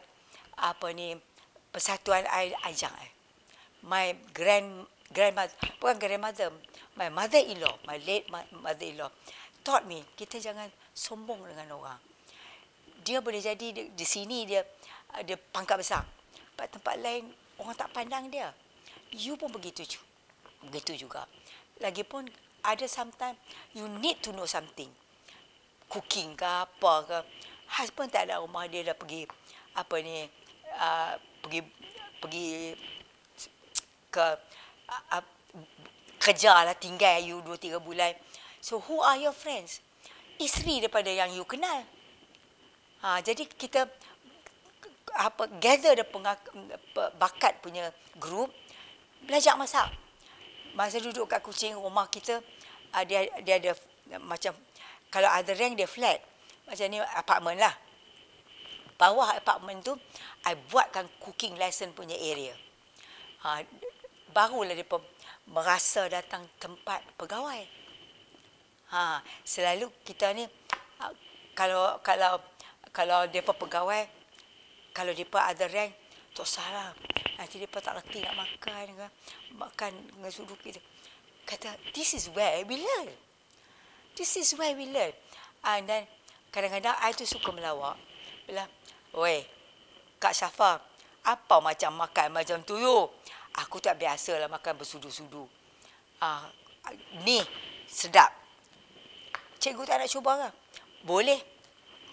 persatuan I ajak. My grandmother, bukan grandmother, my mother-in-law, my late mother-in-law taught me, kita jangan sombong dengan orang. Dia boleh jadi di sini dia pangkat besar. Pada tempat lain orang tak pandang dia. You pun begitu juga. Lagipun ada sometimes you need to know something. Cooking ke apa ke. Husband tak ada rumah, dia dah pergi pergi ke kerja lah, tinggal you 2-3 bulan. So who are your friends? Isteri daripada yang you kenal. Jadi kita gather bakat punya group, belajar masak. Masa duduk kat Kuching, rumah kita dia ada macam, kalau ada rank dia flat. Macam ni apartment lah. Bawah apartment tu I buatkan cooking lesson punya area. Barulah dia merasa datang tempat pegawai. Selalu kita ni kalau depa pegawai, kalau depa ada rank, tak salah. Nanti depa tak reti nak makan dengan sudut kita. Kata, this is where we learn. This is where we learn. And then kadang-kadang I tu suka melawak. Bilang, "Oi, Kak Syafa, apa macam makan macam tu you? Aku tak biasalah makan bersudu-sudu. Ni sedap. Cikgu tak nak cuba ke? Boleh.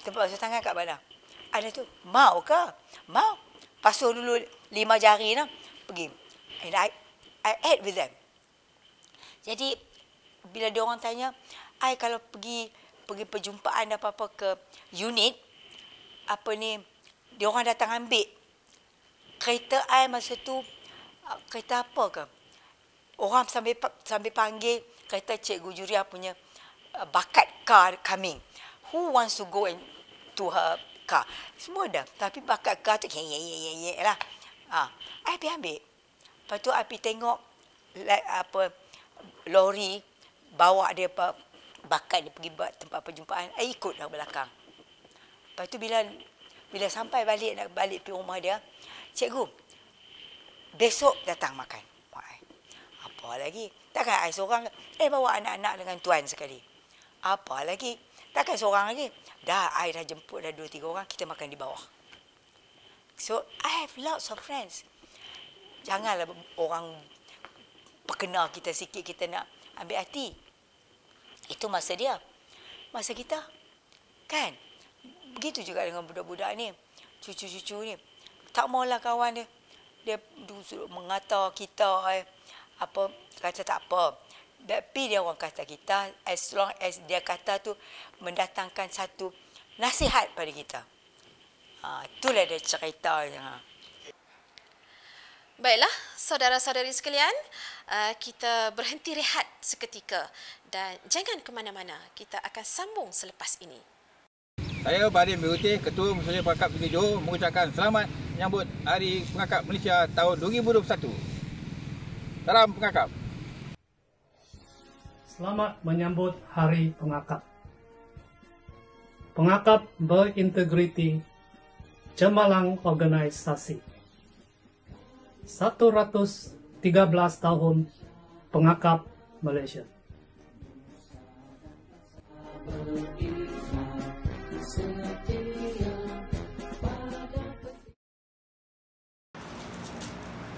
Tempat basuh tangan kat mana? Ada tu. Mau ke? Mau. Basuh dulu 5 jari nak. Pergi. And I ate with them. Jadi bila dia orang tanya, I kalau pergi perjumpaan apa-apa ke unit, dia orang datang ambil kereta I masa tu, kereta apa ke? Orang sambil panggil kereta Cikgu Juria punya bakat car coming. Who wants to go to her car? Semua dah. Tapi bakat car tu lah. I pergi ambil. Lepas tu I pergi tengok lori bawa dia bakar dia pergi buat tempat perjumpaan, ikutlah belakang. Lepas tu bila sampai nak balik pergi rumah dia, cikgu, besok datang makan. Apa lagi? Takkan I seorang, bawa anak-anak dengan tuan sekali. Apa lagi? Takkan seorang lagi. Dah, I dah jemput dah 2-3 orang, kita makan di bawah. So, I have lots of friends. Janganlah orang perkenal kita sikit, kita nak ambil hati. Itu masa dia. Masa kita. Kan? Begitu juga dengan budak-budak ni. Cucu-cucu ni. Tak maulah kawan dia. Dia mengata kita, kata tak apa. Tapi dia orang kata kita, as long as dia kata tu mendatangkan satu nasihat pada kita. Itulah dia ceritanya. Baiklah, saudara-saudari sekalian, kita berhenti rehat seketika dan jangan ke mana-mana. Kita akan sambung selepas ini. Saya Badim Birutih, Ketua Masyarakat Pengakap Negeri Johor mengucapkan selamat menyambut Hari Pengakap Malaysia tahun 2021. Salam Pengakap. Selamat menyambut Hari Pengakap. Pengakap berintegriti, cemerlang organisasi. 113 tahun Pengakap Malaysia.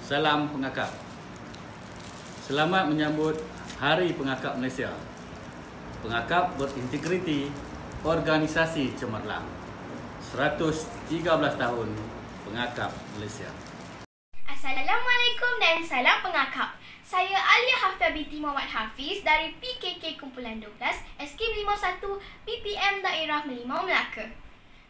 Salam Pengakap. Selamat menyambut Hari Pengakap Malaysia. Pengakap berintegriti, organisasi cemerlang. 113 tahun Pengakap Malaysia. Assalamualaikum dan salam Pengakap. Saya Alia Hafizah binti Muhammad Hafiz dari PKK Kumpulan 12 SK51 PPM Daerah Melimau Melaka.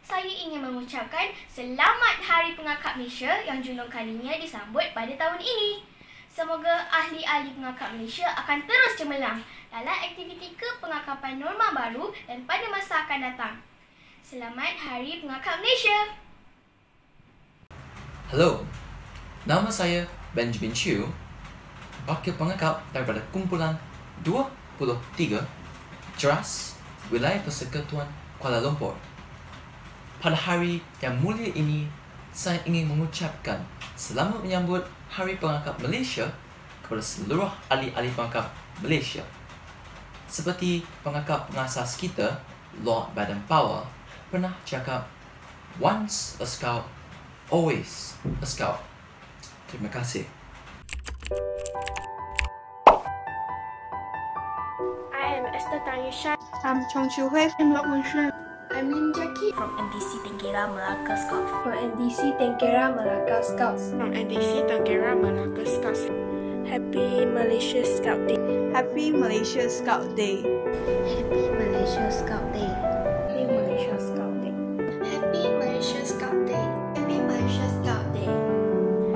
Saya ingin mengucapkan Selamat Hari Pengakap Malaysia yang junung kalinya disambut pada tahun ini. Semoga ahli-ahli Pengakap Malaysia akan terus cemerlang dalam aktiviti kepengakapan norma baru dan pada masa akan datang. Selamat Hari Pengakap Malaysia. Halo, nama saya Benjamin Chew, Wakil Pengakap daripada Kumpulan 23 Ceras, Wilayah Persekutuan Kuala Lumpur. Pada hari yang mulia ini, saya ingin mengucapkan selamat menyambut Hari Pengakap Malaysia kepada seluruh ahli-ahli pengakap Malaysia. Seperti pengakap pengasas kita, Lord Baden-Powell, pernah cakap, once a scout, always a scout. Terima kasih. I am Esther Tanyusha. I'm Chong Chiu Hui from Lok Mun Shun. I'm Lin Jackie from NDC Tenggera Melaka Scouts. From NDC Tenggera Melaka Scouts. From NDC Tenggera Melaka Scouts. Happy Malaysia Scout Day. Happy Malaysia Scout Day. Happy Malaysia Scout Day. Happy Malaysia Scout Day. Happy Malaysia Scout Day. Happy Malaysia Scout Day.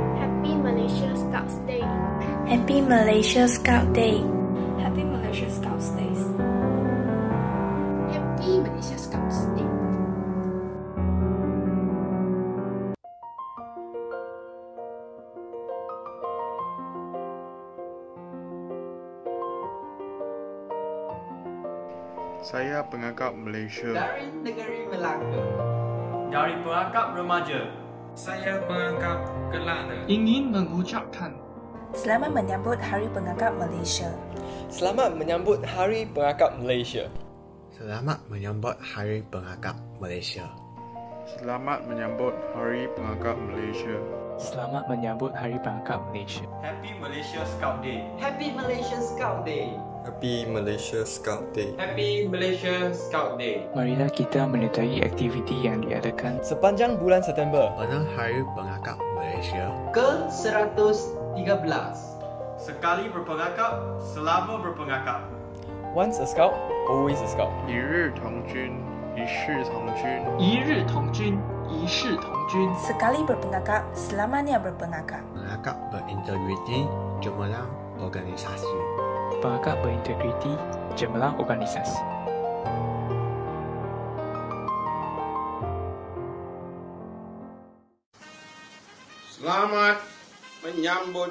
Happy Malaysia Scouts Day. Happy Malaysia Scout Day. Happy Malaysia Scouts Days. Happy Malaysia Scouts Day. Saya Pengakap Malaysia. Dari negeri Melaka. Dari Pengakap Remaja. Saya Pengakap Kelana. Ingin mengucapkan selamat menyambut Hari Pengakap Malaysia. Selamat menyambut Hari Pengakap Malaysia. Selamat menyambut Hari Pengakap Malaysia. Selamat menyambut Hari Pengakap Malaysia. Selamat menyambut Hari Pengakap Malaysia. Happy Malaysia Scout Day. Happy Malaysia Scout Day. Happy Malaysia Scout Day. Happy Malaysia Scout Day. Marilah kita menyertai aktiviti yang diadakan sepanjang bulan September pada Hari Pengakap Malaysia ke-113. Sekali berpengakap, selama berpengakap. Once a scout, always a scout. 一日同军，一世同军。一日同军，一世同军。 Sekali berpengakap, selamanya berpengakap. Pengakap berintegriti, cemerlang organisasi. Pengakap berintegriti, cemerlang organisasi. Selamat menyambut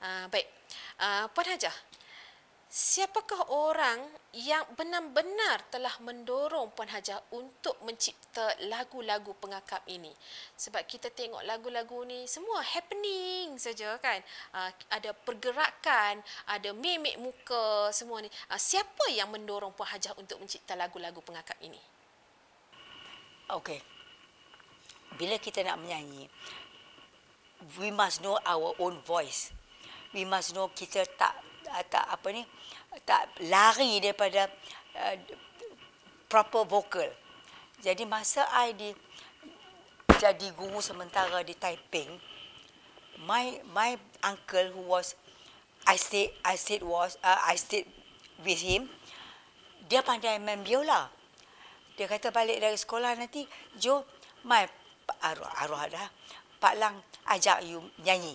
Baik, Puan Hajah, siapakah orang yang benar-benar telah mendorong Puan Hajah untuk mencipta lagu-lagu pengakap ini? Sebab kita tengok lagu-lagu ni semua happening saja kan. Ada pergerakan, ada mimik muka, semua ni. Siapa yang mendorong Puan Hajah untuk mencipta lagu-lagu pengakap ini? Okey. Bila kita nak menyanyi, we must know our own voice. We must know kita tak lari daripada proper vocal. Jadi masa I jadi guru sementara di Taiping, my uncle who was I stayed with him, dia pandai main biola. Dia kata balik dari sekolah nanti, Jo, mai arwah dah, Pak Lang ajak you nyanyi.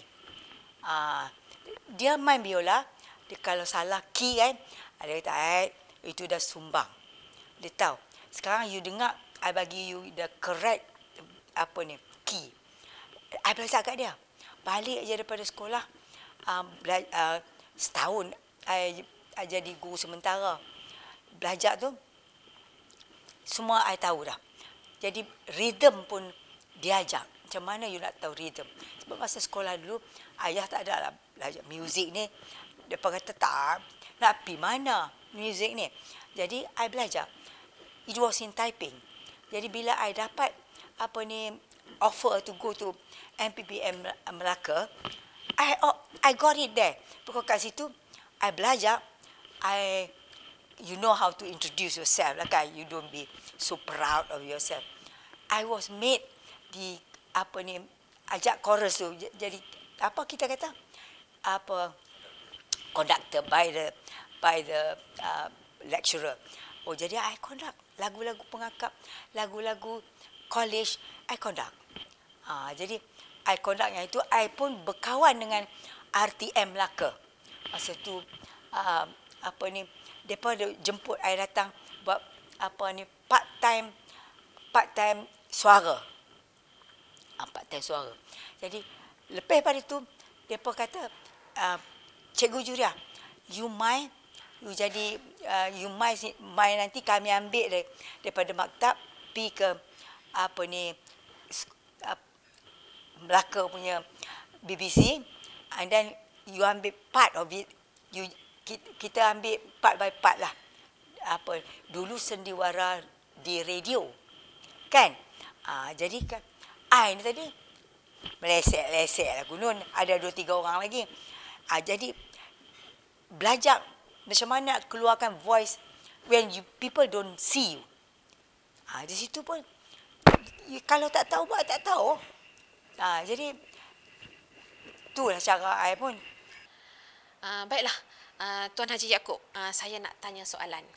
Dia main biola, dia kalau salah key kan, dia kata, itu dah sumbang. Dia tahu. Sekarang you dengar, I bagi you the correct key. I belajar kat dia. Balik je daripada sekolah, setahun I jadi guru sementara. Belajar tu, semua I tahu dah. Jadi rhythm pun diajar. Macam mana you nak tahu rhythm? Sebab masa sekolah dulu, ayah tak ada lah belajar muzik ni. Dia kata tak, nak pergi mana muzik ni. Jadi I belajar. It was in Taiping. Jadi bila I dapat offer to go to MPPM Melaka, I got it there. Because kat situ I belajar, you know how to introduce yourself lah kan. You don't be so proud of yourself. I was made ajak chorus tu. Jadi kita kata conductor by the lecturer. Jadi I conduct lagu-lagu pengakap, lagu-lagu college I conduct. Jadi I conduct yang itu, I pun berkawan dengan RTM Melaka. Masa tu depa jemput I datang buat part time suara. Part time suara. Jadi lepas pada tu depa kata, Cikgu Juria, you main nanti kami ambil daripada maktab pergi ke Melaka punya BBC, and then you ambil part of it. Kita ambil part by part lah. Dulu sendiwara di radio kan. Jadi kan ni tadi melesek lah gunung, ada 2-3 orang lagi. Jadi belajar macam mana keluarkan voice when people don't see you. Di situ pun kalau tak tahu buat tak tahu. Jadi itulah cara I pun. Baiklah, Tuan Haji Yaakob, saya nak tanya soalan.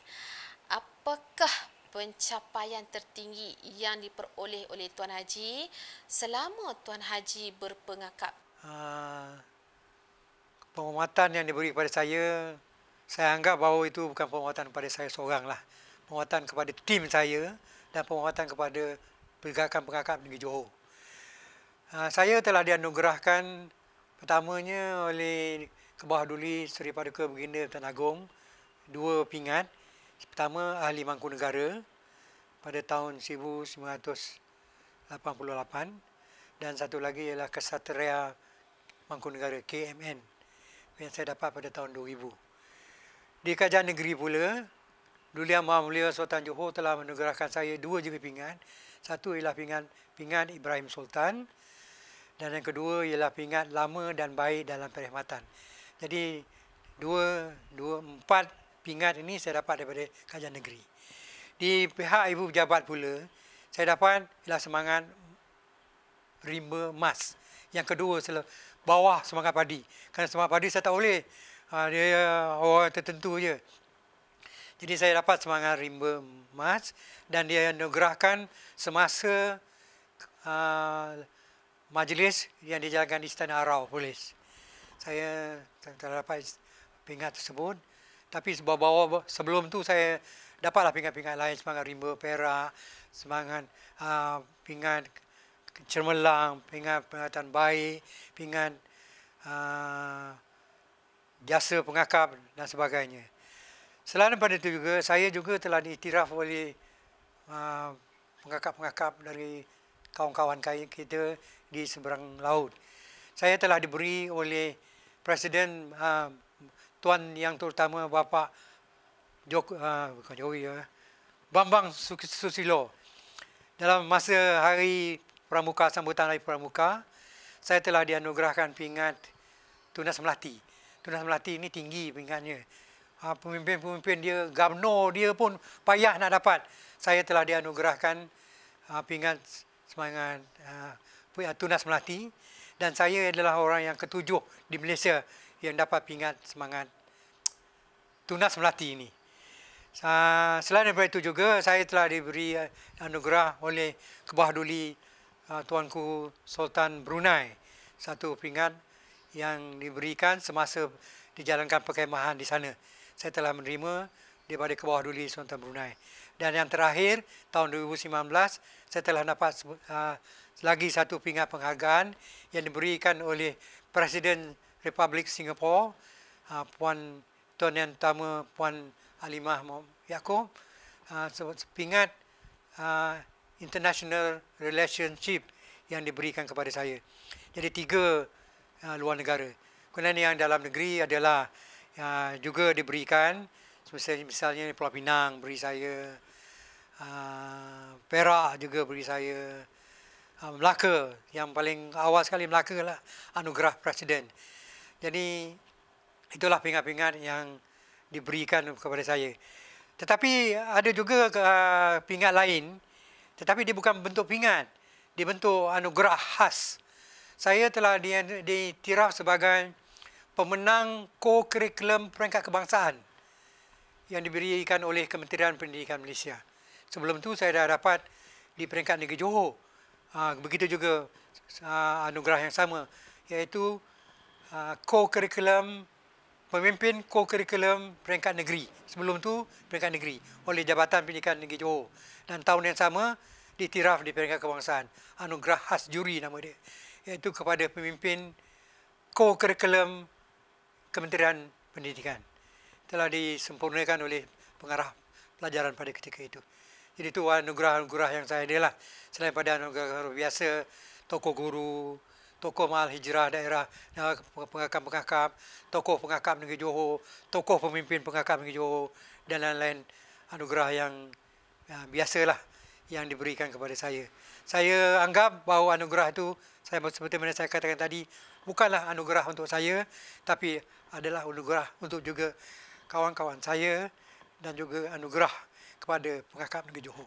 Apakah pencapaian tertinggi yang diperoleh oleh Tuan Haji selama Tuan Haji berpengakap? Penghormatan yang diberi kepada saya anggap bahawa itu bukan penghormatan kepada saya seorang lah. Penghormatan kepada tim saya dan penghormatan kepada pergerakan pengakap negeri Johor. Saya telah dianugerahkan pertamanya oleh Kebawah Duli Seri Paduka Baginda Tuan Agong 2 pingat. Pertama Ahli Mangkunegara pada tahun 1988 dan satu lagi ialah Kesatria Mangkunegara KMN yang saya dapat pada tahun 2000. Di Kerajaan Negeri pula, Duli Yang Mulia Sultan Johor telah menugerahkan saya 2 juga pingat. Satu ialah pingat Ibrahim Sultan dan yang kedua ialah pingat lama dan baik dalam perkhidmatan. Jadi 4 pingat ini saya dapat daripada Kerajaan Negeri. Di pihak Ibu Pejabat pula, saya dapat ialah semangat rimba emas. Yang kedua bawah semangat padi. Kerana semangat padi saya tak boleh. Dia orang tertentu je. Jadi saya dapat semangat rimba emas dan dia anugerahkan semasa majlis yang dijalankan di Istana Arau Polis. Saya terdapat pingat tersebut. Tapi bawah sebelum tu saya dapatlah pingat-pingat lain, semangat rimba Perak, semangat pingat Cermelang, pingat pengatan baik, pingat jasa pengakap dan sebagainya. Selain daripada itu juga, saya juga telah diiktiraf oleh pengakap-pengakap dari kawan-kawan kita di seberang laut. Saya telah diberi oleh Presiden Tuan Yang Terutama Bapa Bambang Susilo. Dalam masa Hari Pramuka, sambutan Hari Pramuka, saya telah dianugerahkan pingat Tunas Melati. Tunas Melati ini tinggi pingatnya. Pemimpin-pemimpin dia, gubernur dia pun payah nak dapat. Saya telah dianugerahkan pingat semangat Tunas Melati, dan saya adalah orang yang ketujuh di Malaysia yang dapat pingat semangat Tunas Melati ini. Selain daripada itu juga, saya telah diberi anugerah oleh Kebah Duli Tuanku Sultan Brunei, satu pingat yang diberikan semasa dijalankan perkhemahan di sana. Saya telah menerima daripada Kebah Duli Sultan Brunei. Dan yang terakhir, tahun 2019, saya telah dapat lagi satu pingat penghargaan yang diberikan oleh Presiden Republik Singapura, Puan Tuan Yang Utama Puan Halimah Yaakob, pingat International Relationship yang diberikan kepada saya. Jadi 3 luar negara. Kemudian yang dalam negeri adalah juga diberikan, misalnya Pulau Pinang beri saya, Perak juga beri saya, Melaka, yang paling awal sekali Melaka lah anugerah Presiden. Jadi itulah pingat-pingat yang diberikan kepada saya. Tetapi ada juga pingat lain, tetapi dia bukan bentuk pingat, dia bentuk anugerah khas. Saya telah diiktiraf sebagai pemenang co-curriculum peringkat kebangsaan yang diberikan oleh Kementerian Pendidikan Malaysia. Sebelum tu saya dah dapat di peringkat negeri Johor. Begitu juga anugerah yang sama, iaitu co-curriculum, pemimpin co-curriculum peringkat negeri. Sebelum tu peringkat negeri oleh Jabatan Pendidikan Negeri Johor. Dan tahun yang sama diiktiraf di peringkat kebangsaan. Anugerah khas juri nama dia, iaitu kepada pemimpin co-curriculum Kementerian Pendidikan. Telah disempurnakan oleh pengarah pelajaran pada ketika itu. Jadi itu anugerah-anugerah yang saya adalah. Selain pada anugerah biasa, tokoh guru, tokoh mahal hijrah daerah, pengakap-pengakap, tokoh pengakap negeri Johor, tokoh pemimpin pengakap negeri Johor, dan lain-lain anugerah yang biasalah yang diberikan kepada saya. Saya anggap bahawa anugerah itu, seperti mana saya katakan tadi, bukanlah anugerah untuk saya, tapi adalah anugerah untuk juga kawan-kawan saya dan juga anugerah kepada pengakap negeri Johor.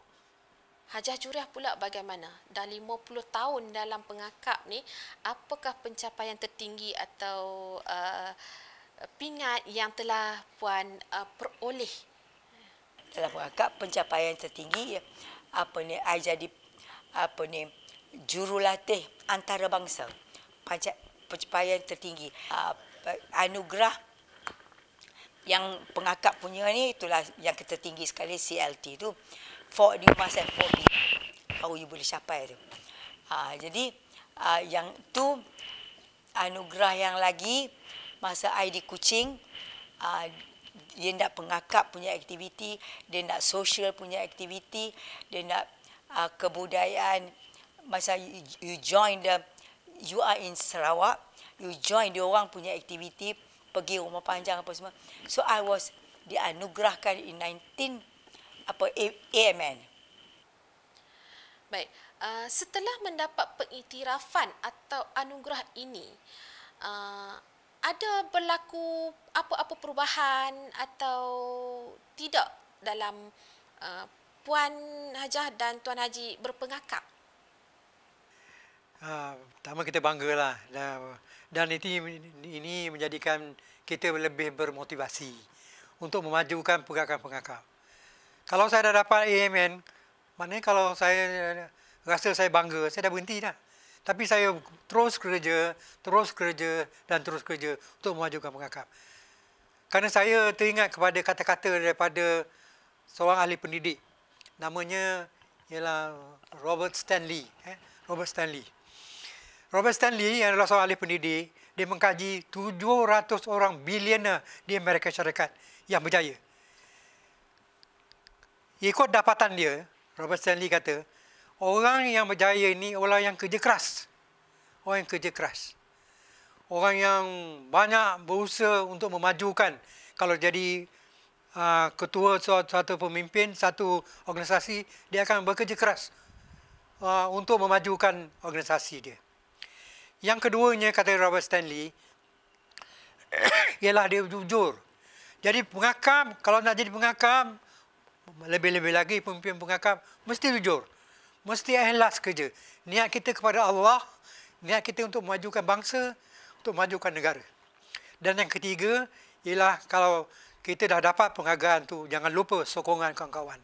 Hajah Juriah pula bagaimana? Dah 50 tahun dalam pengakap ni, apakah pencapaian tertinggi atau pingat yang telah Puan peroleh? Dalam pengakap, pencapaian tertinggi I jadi jurulatih antarabangsa. Pencapaian tertinggi. Anugerah yang pengakap punya ni, itulah yang tertinggi sekali, CLT tu. Di masa 4B baru you boleh capai tu. Jadi yang tu anugerah yang lagi masa I di Kuching, dia nak pengakap punya aktiviti, dia nak social punya aktiviti, dia nak kebudayaan. Masa you are in Sarawak, you join dia orang punya aktiviti, pergi rumah panjang apa semua. So I was dianugerahkan in AMN. Baik, setelah mendapat pengiktirafan atau anugerah ini, ada berlaku apa-apa perubahan atau tidak dalam Puan Hajah dan Tuan Haji berpengakap? Pertama kita banggalah, dan ini menjadikan kita lebih bermotivasi untuk memajukan pengakap-pengakap. Kalau saya dah dapat AMN, maknanya kalau saya rasa saya bangga, saya dah berhenti dah. Tapi saya terus kerja dan terus kerja untuk memajukan pengakap. Kerana saya teringat kepada kata-kata daripada seorang ahli pendidik. Namanya ialah Robert Stanley. Robert Stanley yang adalah seorang ahli pendidik. Dia dia mengkaji 700 orang bilioner di Amerika Syarikat yang berjaya. Ikut dapatan dia, Robert Stanley kata, orang yang berjaya ini orang yang kerja keras. Orang yang kerja keras. Orang yang banyak berusaha untuk memajukan. Kalau jadi ketua suatu pemimpin, satu organisasi, dia akan bekerja keras untuk memajukan organisasi dia. Yang keduanya, kata Robert Stanley, ialah dia jujur. Jadi pengakap, kalau nak jadi pengakap, lebih-lebih lagi pemimpin pengakap, mesti jujur. Mesti ikhlas kerja. Niat kita kepada Allah, niat kita untuk memajukan bangsa, untuk memajukan negara. Dan yang ketiga, ialah kalau kita dah dapat penghargaan tu, jangan lupa sokongan kawan-kawan.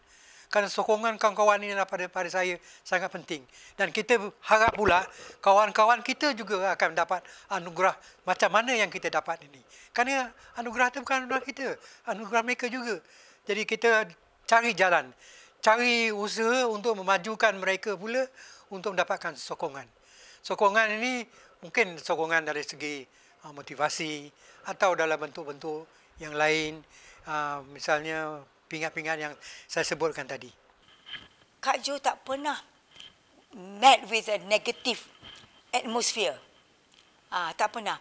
Kerana sokongan kawan-kawan ini pada saya sangat penting. Dan kita harap pula kawan-kawan kita juga akan dapat anugerah macam mana yang kita dapat ini. Kerana anugerah itu bukan anugerah kita, anugerah mereka juga. Jadi kita cari jalan, cari usaha untuk memajukan mereka pula untuk mendapatkan sokongan. Sokongan ini mungkin sokongan dari segi motivasi atau dalam bentuk-bentuk yang lain, misalnya pingat-pingat yang saya sebutkan tadi. Kak Jo tak pernah met with a negative atmosphere. Tak pernah.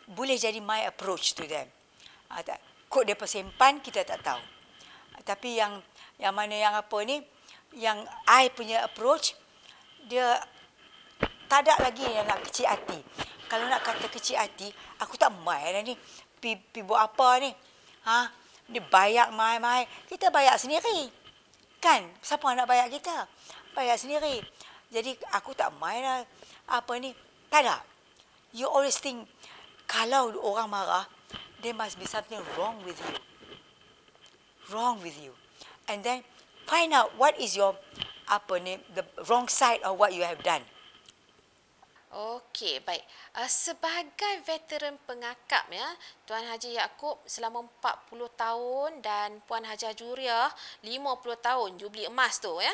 Boleh jadi my approach to them. Kod dia persimpan, kita tak tahu. Tapi yang mana yang apa ni, yang I punya approach, dia tak ada lagi yang nak kecil hati. Kalau nak kata kecil hati, aku tak main lah ni. Pi buat apa ni? Dia bayar mai-mai. Kita bayar sendiri. Kan? Siapa nak bayar kita? Bayar sendiri. Jadi aku tak main lah. Apa ni? Tak ada. You always think, kalau orang marah, there must be something wrong with you. Wrong with you. And then, find out what is your, the wrong side of what you have done. Okey, baik. Sebagai veteran pengakap, ya, Tuan Haji Yaakob selama 40 tahun dan Puan Haji Juriah 50 tahun, jubli emas tu, ya,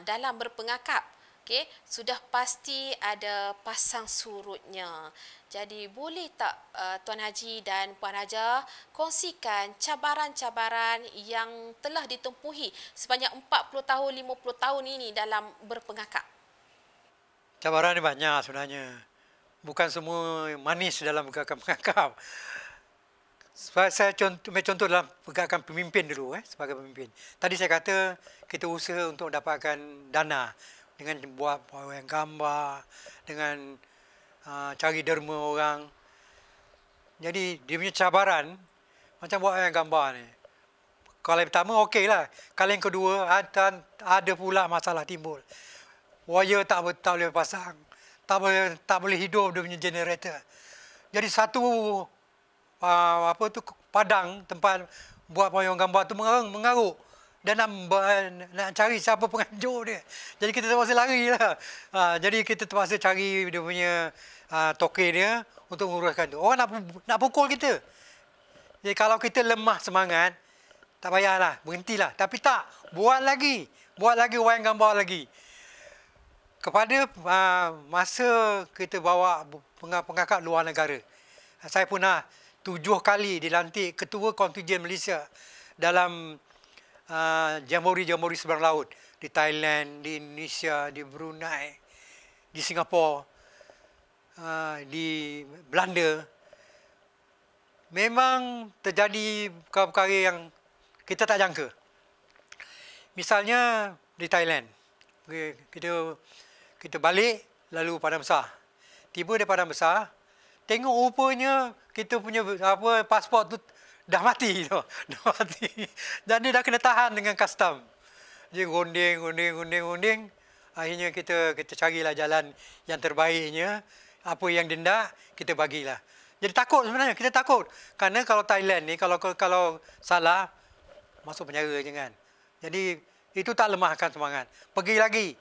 dalam berpengakap. Okey, sudah pasti ada pasang surutnya. Jadi boleh tak Tuan Haji dan Puan Haja kongsikan cabaran-cabaran yang telah ditempuhi sepanjang 40 tahun, 50 tahun ini dalam berpengakap? Cabaran ni banyak sebenarnya. Bukan semua manis dalam pergerakan pengakap. Saya contoh dalam pergerakan pemimpin dulu, sebagai pemimpin. Tadi saya kata kita usaha untuk mendapatkan dana dengan buat wayang gambar, dengan cari derma orang. Jadi dia punya cabaran macam buat wayang gambar ni. Kalau yang pertama okeylah. Kalau yang kedua ada pula masalah timbul. Wire tak boleh pasang. Tak boleh hidup dia punya generator. Jadi satu padang tempat buat wayang gambar tu mengaruk. Dan nak cari siapa penganjur dia. Jadi kita terpaksa lari lah. Jadi kita terpaksa cari dia punya token dia untuk menguruskan tu. Orang nak pukul kita. Jadi kalau kita lemah semangat, tak payahlah, berhentilah. Tapi tak, buat lagi wayang gambar lagi. Kepada masa kita bawa pengakap luar negara, saya pernah 7 kali dilantik Ketua Kontijen Malaysia dalam Jamboree Seberang Laut di Thailand, di Indonesia, di Brunei, di Singapura, di Belanda. Memang terjadi perkara-perkara yang kita tak jangka. Misalnya di Thailand, kita balik lalu Padang Besar. Tiba di Padang Besar, tengok rupanya kita punya pasport tu dah mati tu. Dah mati. Jadi dah kena tahan dengan custom. Jadi runding. Akhirnya kita carilah jalan yang terbaiknya. Apa yang denda kita bagilah. Jadi takut sebenarnya, kita takut. Kerana kalau Thailand ni kalau salah masuk penjara je kan. Jadi itu tak lemahkan semangat. Pergi lagi.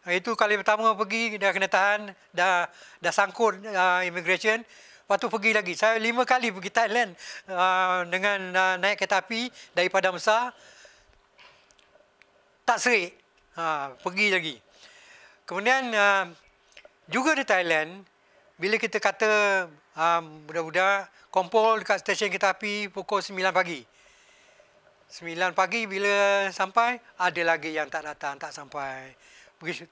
Itu kali pertama pergi, dah kena tahan, dah sangkut immigration. Lepas tu pergi lagi. Saya 5 kali pergi Thailand dengan naik kereta api dari Padang Besar. Tak serik. Pergi lagi. Kemudian juga di Thailand, bila kita kata budak-budak kumpul dekat stesen kereta api pukul 9 pagi. 9 pagi bila sampai, ada lagi yang tak datang, tak sampai. Pergi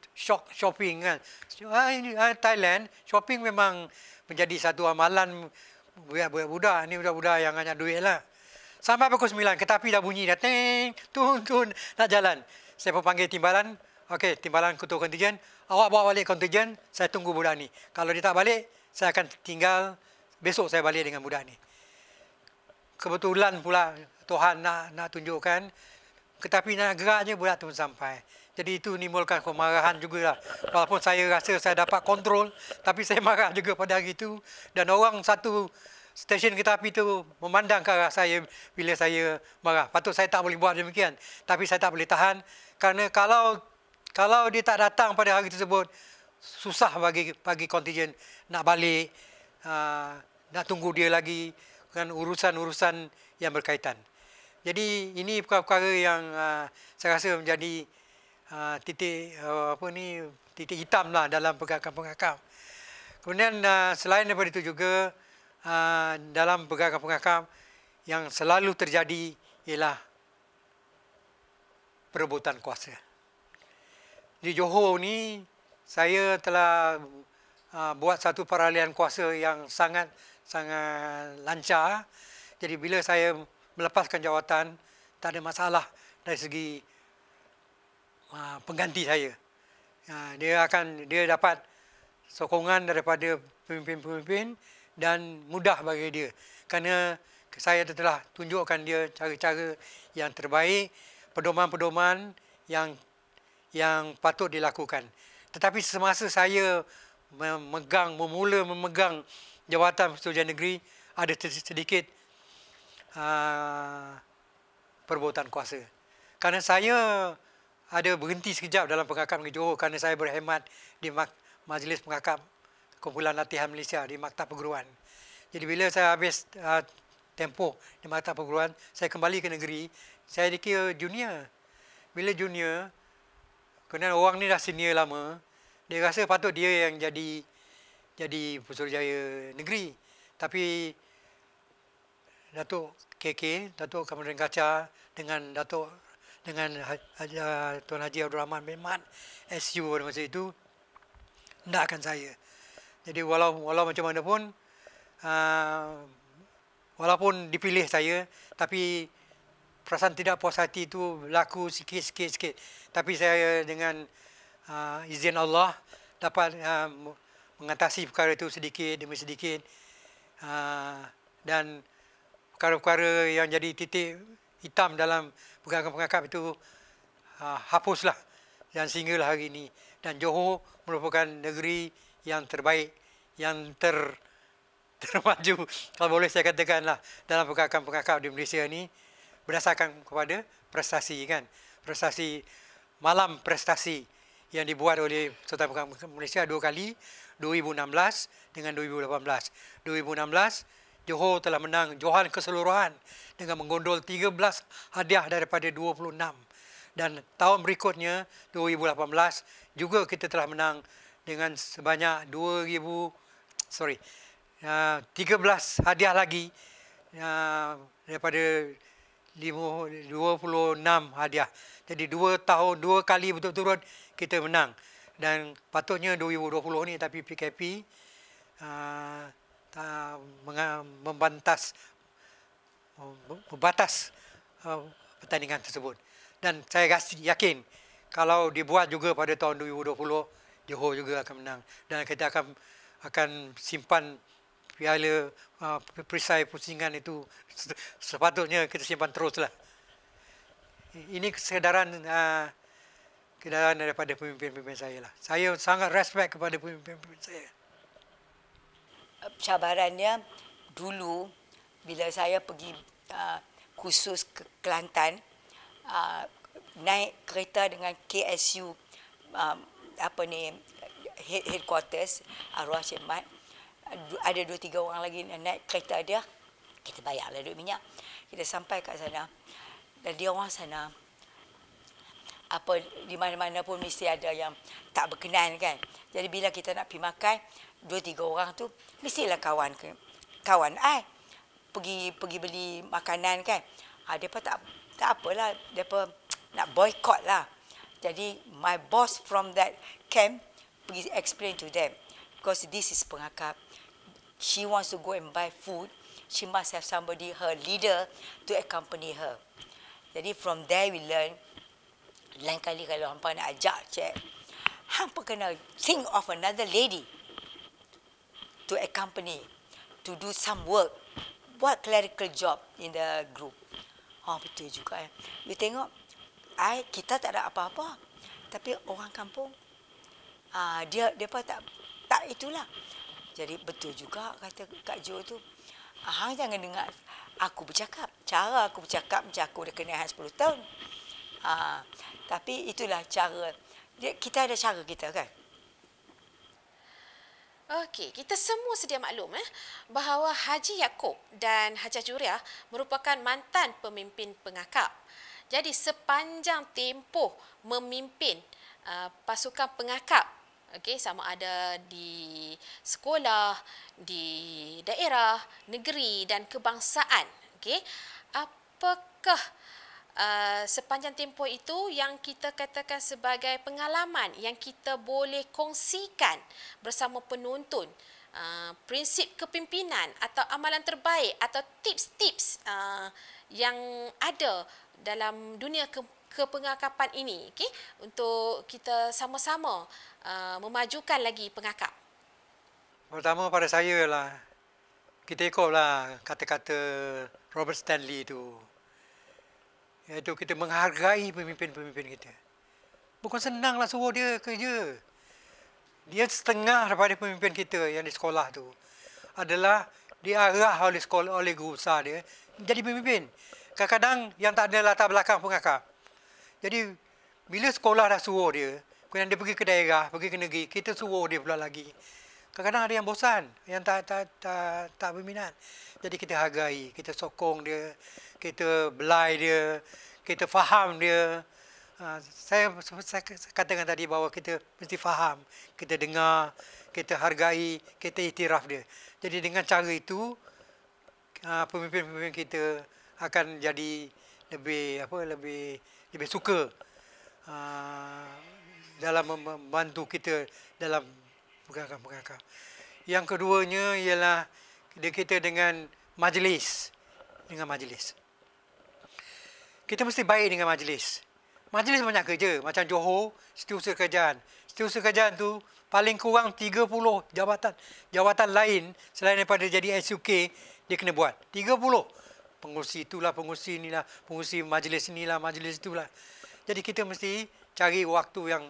shopping kan. Thailand, shopping memang menjadi satu amalan budak-budak. Ni budak-budak yang banyak duit lah. Sampai pukul 9, kereta api dah bunyi, dah tun, nak jalan. Saya pun panggil timbalan. Okey, timbalan ketua kontijen. Awak bawa balik kontijen, saya tunggu budak ni. Kalau dia tak balik, saya akan tinggal. Besok saya balik dengan budak ni. Kebetulan pula Tuhan nak tunjukkan, tetapi nak gerak je budak tu sampai. Jadi itu menimbulkan kemarahan jugalah. Walaupun saya rasa saya dapat kontrol, tapi saya marah juga pada hari itu. Dan orang satu stesen kereta api itu memandang ke arah saya bila saya marah. Patut saya tak boleh buat demikian, tapi saya tak boleh tahan. Kerana kalau dia tak datang pada hari tersebut, susah bagi kontijen nak balik, nak tunggu dia lagi dengan urusan-urusan yang berkaitan. Jadi ini perkara-perkara yang saya rasa menjadi titik hitam lah dalam pergerakan-pergerakan. Kemudian selain daripada itu juga dalam pergerakan-pergerakan yang selalu terjadi ialah perebutan kuasa. Di Johor ni saya telah buat satu peralihan kuasa yang sangat lancar. Jadi bila saya melepaskan jawatan, tak ada masalah dari segi pengganti saya. Dia dapat sokongan daripada pemimpin-pemimpin dan mudah bagi dia. Kerana saya telah tunjukkan dia cara-cara yang terbaik, pedoman-pedoman yang patut dilakukan. Tetapi semasa saya memula memegang jawatan Persatuan Negeri, ada sedikit perebutan kuasa. Kerana saya ada berhenti sekejap dalam pengakap negeri Johor kerana saya berkhidmat di Majlis Pengakap Kumpulan Latihan Malaysia di Maktab Perguruan. Jadi bila saya habis tempoh di Maktab Perguruan, saya kembali ke negeri, saya dikira junior. Bila junior, kerana orang ni dah senior lama, dia rasa patut dia yang jadi Putrajaya Negeri. Tapi Datuk KK, Datuk Kamaraden Kaca dengan Tuan Haji Abdul Rahman bin Mat, SU pada masa itu, hendakkan saya. Jadi walau macam mana pun, walaupun dipilih saya, tapi perasaan tidak puas hati itu berlaku sikit. Tapi saya dengan izin Allah dapat mengatasi perkara itu sedikit demi sedikit. Dan perkara-perkara yang jadi titik hitam dalam pergerakan-pengakap itu hapuslah, dan sehinggalah hari ini. Dan Johor merupakan negeri yang terbaik, yang termaju, kalau boleh saya katakanlah, dalam pergerakan-pengakap di Malaysia ini berdasarkan kepada prestasi kan. Malam prestasi yang dibuat oleh Persatuan Pengakap Malaysia dua kali, 2016 dengan 2018. 2016 Johor telah menang Johan keseluruhan dengan menggondol 13 hadiah daripada 26. Dan tahun berikutnya 2018 juga kita telah menang dengan sebanyak 13 hadiah lagi daripada 26 hadiah. Jadi 2 kali betul-betul kita menang. Dan patutnya 2020 ni, tapi PKP membatas pertandingan tersebut. Dan saya yakin kalau dibuat juga pada tahun 2020, Johor juga akan menang. Dan kita akan simpan piala perisai pusingan itu, sepatutnya kita simpan teruslah. Ini kesedaran daripada pemimpin-pemimpin saya lah. Saya sangat respect kepada pemimpin-pemimpin saya. Cabarannya dulu bila saya pergi khusus ke Kelantan, naik kereta dengan KSU headquarters arwah Cik Mat, ada 2-3 orang lagi naik kereta dia, kita bayarlah duit minyak, kita sampai kat sana. Dan dia orang sana di mana-mana pun mesti ada yang tak berkenan kan. Jadi bila kita nak pergi makan, 2-3 orang tu mestilah kawan I pergi beli makanan kan. Depa tak apalah, depa nak boycott lah. Jadi my boss from that camp pergi explain to them, because this is pengakap. She wants to go and buy food, she must have somebody, her leader, to accompany her. Jadi from there we learn, lain kali kalau hampa nak ajak cik, hampa kena think of another lady to accompany, to do some work, buat clerical job in the group. Betul juga. You tengok, kita tak ada apa-apa, tapi orang kampung, dia tak itulah. Jadi betul juga kata Kak Jo tu. Hang jangan dengar aku bercakap. Cara aku bercakap macam aku dah kena 10 tahun. Tapi itulah cara. Kita ada cara kita kan. Okey, kita semua sedia maklum bahawa Haji Yaakob dan Hajah Juriah merupakan mantan pemimpin pengakap. Jadi sepanjang tempoh memimpin pasukan pengakap, okey, sama ada di sekolah, di daerah, negeri dan kebangsaan, okey, apakah sepanjang tempoh itu yang kita katakan sebagai pengalaman yang kita boleh kongsikan bersama penonton, prinsip kepimpinan atau amalan terbaik atau tips-tips yang ada dalam dunia kepengakapan ini, okay? Untuk kita sama-sama memajukan lagi pengakap. Pertama pada saya lah, kita ikutlah kata-kata Robert Stanley tu. Iaitu kita menghargai pemimpin-pemimpin kita. Bukan senanglah suruh dia kerja. Dia setengah daripada pemimpin kita yang di sekolah tu adalah diarah oleh sekolah, oleh guru besar dia jadi pemimpin. Kadang-kadang yang tak ada latar belakang pengakap. Jadi bila sekolah dah suruh dia, kemudian dia pergi ke daerah, pergi ke negeri, kita suruh dia pula lagi. Kadang-kadang ada yang bosan, yang tak berminat. Jadi kita hargai, kita sokong dia, kita belai dia, kita faham dia. Saya katakan tadi bahawa kita mesti faham, kita dengar, kita hargai, kita iktiraf dia. Jadi dengan cara itu, pemimpin-pemimpin kita akan jadi lebih suka dalam membantu kita dalam pengakap. Yang keduanya ialah kita dengan majlis. Kita mesti baik dengan majlis. Majlis banyak kerja. Macam Johor, Setiausaha Kerajaan. Setiausaha Kerajaan tu paling kurang 30 jawatan lain selain daripada jadi SUK dia kena buat. 30. Pengurusi itulah, pengurusi inilah, pengurusi majlis inilah, majlis itulah. Jadi kita mesti cari waktu yang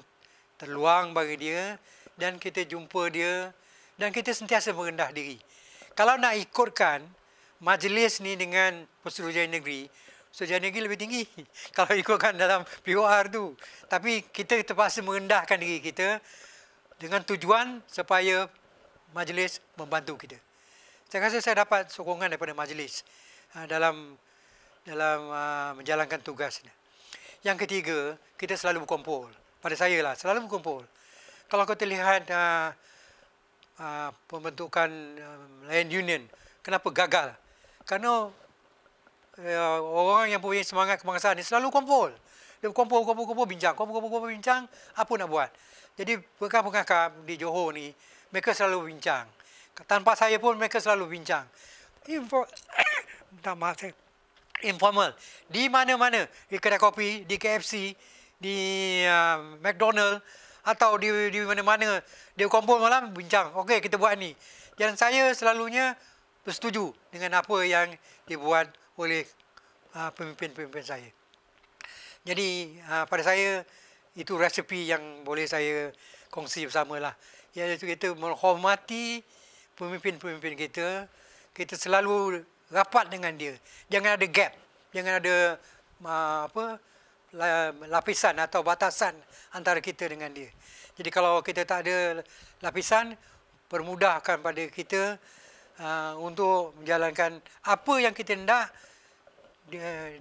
terluang bagi dia dan kita jumpa dia dan kita sentiasa merendah diri. Kalau nak ikutkan majlis ni dengan Pesuruhjaya Negeri, Pesuruhjaya Negeri lebih tinggi kalau ikutkan dalam POR tu. Tapi kita terpaksa merendahkan diri kita dengan tujuan supaya majlis membantu kita. Saya rasa saya dapat sokongan daripada majlis dalam menjalankan tugas ni. Yang ketiga, kita selalu berkumpul. Pada saya lah, selalu berkumpul. Kalau kita lihat pembentukan Land Union, kenapa gagal? Karena orang yang punya semangat kebangsaan ni selalu kumpul. Dia kumpul, bincang, bincang, apa nak buat. Jadi pengakap di Johor ni, mereka selalu bincang. Tanpa saya pun mereka selalu bincang. Informal. Di mana-mana, di kedai kopi, di KFC, di McDonald atau di mana-mana dia kumpul malam bincang. Okey, kita buat ni. Dan saya selalunya bersetuju dengan apa yang dibuat oleh pemimpin-pemimpin saya. Jadi pada saya itu resepi yang boleh saya kongsi bersamalah. Iaitu kita menghormati pemimpin-pemimpin kita. Kita selalu rapat dengan dia. Jangan ada gap. Jangan ada lapisan atau batasan antara kita dengan dia. Jadi kalau kita tak ada lapisan, permudahkan pada kita untuk menjalankan apa yang kita hendak,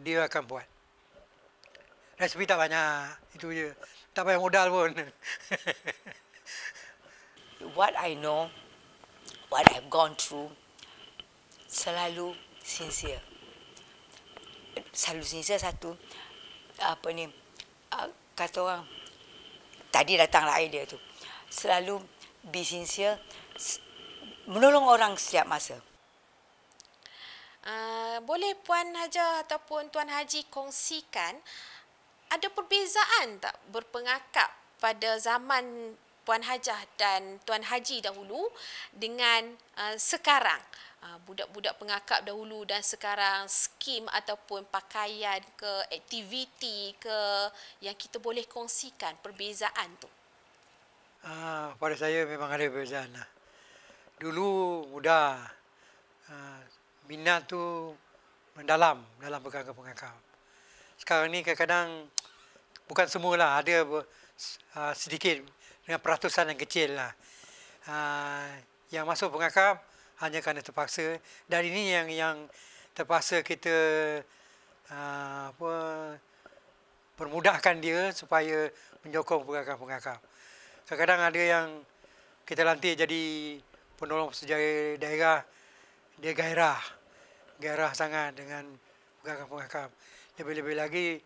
dia akan buat. Resepi tak banyak, itu je. Tak payah modal pun. What I know, what I've gone through, selalu sincere. Selalu sincere satu, kata orang, tadi datanglah idea tu. Selalu be sincere, menolong orang setiap masa. Boleh Puan Haja ataupun Tuan Haji kongsikan, ada perbezaan tak berpengakap pada zaman Puan Hajah dan Tuan Haji dahulu dengan sekarang? Budak-budak pengakap dahulu dan sekarang, skim ataupun pakaian ke, aktiviti ke yang kita boleh kongsikan perbezaan tu? Pada saya memang ada perbezaan lah. Dulu mudah, minat tu mendalam dalam pengakap. Sekarang ni kadang-kadang bukan semualah, ada sedikit dengan peratusan yang kecil lah. Yang masuk pengakap hanya kerana terpaksa, dan ini yang terpaksa kita permudahkan dia supaya menyokong pengakap-pengakap. Kadang-kadang ada yang kita lantik jadi penolong sejarah daerah, dia gairah sangat dengan pengakap-pengakap. Lebih-lebih lagi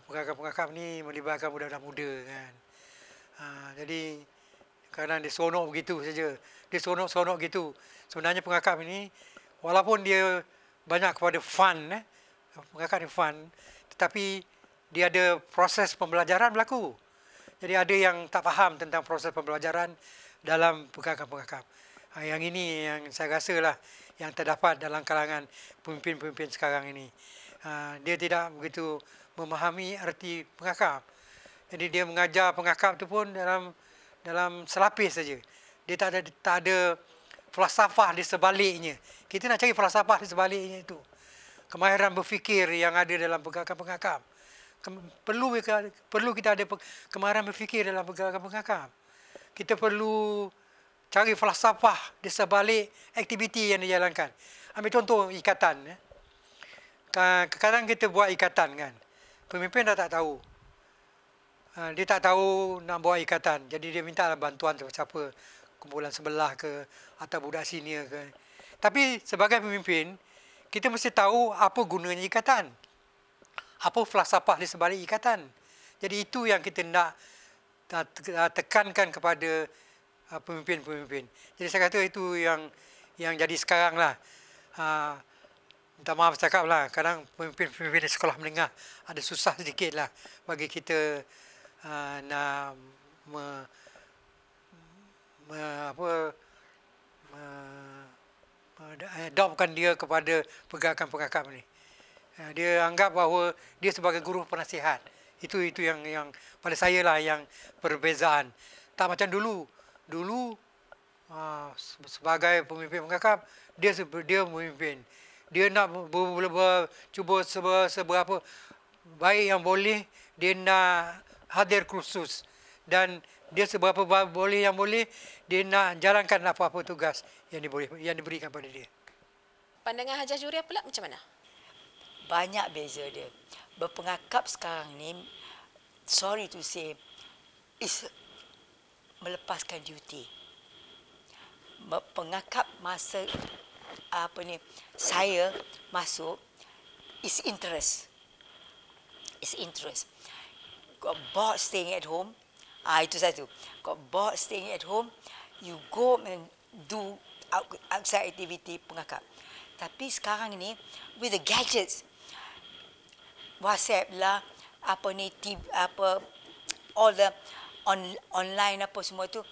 pengakap-pengakap ni melibatkan budak-budak muda kan. Jadi kadang dia seronok begitu saja. Dia seronok gitu. Sebenarnya pengakap ini walaupun dia banyak kepada fun, pengakap ni fun, tetapi dia ada proses pembelajaran berlaku. Jadi ada yang tak faham tentang proses pembelajaran dalam pengakap-pengakap. Yang ini yang saya rasa lah yang terdapat dalam kalangan pemimpin-pemimpin sekarang ini. Dia tidak begitu memahami arti pengakap. Jadi dia mengajar pengakap tu pun dalam selapis saja. Dia tak ada falsafah di sebaliknya. Kita nak cari falsafah di sebaliknya itu. Kemahiran berfikir yang ada dalam pengakap-pengakap. Perlu kita ada kemahiran berfikir dalam pengakap-pengakap. Kita perlu cari falsafah di sebalik aktiviti yang dijalankan. Ambil contoh ikatan. Kadang-kadang kita buat ikatan kan. Pemimpin dah tak tahu. Dia tak tahu nak buat ikatan. Jadi dia minta bantuan siapa, kumpulan sebelah ke atau budak senior ke. Tapi sebagai pemimpin, kita mesti tahu apa gunanya ikatan. Apa falsafah di sebalik ikatan. Jadi itu yang kita nak tekankan kepada pemimpin-pemimpin. Jadi saya kata itu yang jadi sekarang lah. Minta maaf cakap lah, kadang pemimpin-pemimpin di sekolah menengah ada susah sedikit lah bagi kita nak adopkan dia kepada pengakap-pengakap ni. Dia anggap bahawa dia sebagai guru penasihat. Itu yang pada saya lah yang perbezaan. Tak macam dulu. Dulu sebagai pemimpin pengakap, dia memimpin. Dia nak cuba seberapa baik yang boleh, dia nak hadir kursus. Dan dia seberapa boleh yang boleh, dia nak jalankan apa-apa tugas yang diberikan pada dia. Pandangan Hajah Juria pula macam mana? Banyak beza dia. Berpengakap sekarang ni, sorry to say, is melepaskan duty. Pengakap masa saya masuk is interest. Is interest. Got bored staying at home. Itu satu. Got bored staying at home, you go and do outside activity pengakap. Tapi sekarang ini with the gadgets, WhatsApp lah, all the online apa semua tu,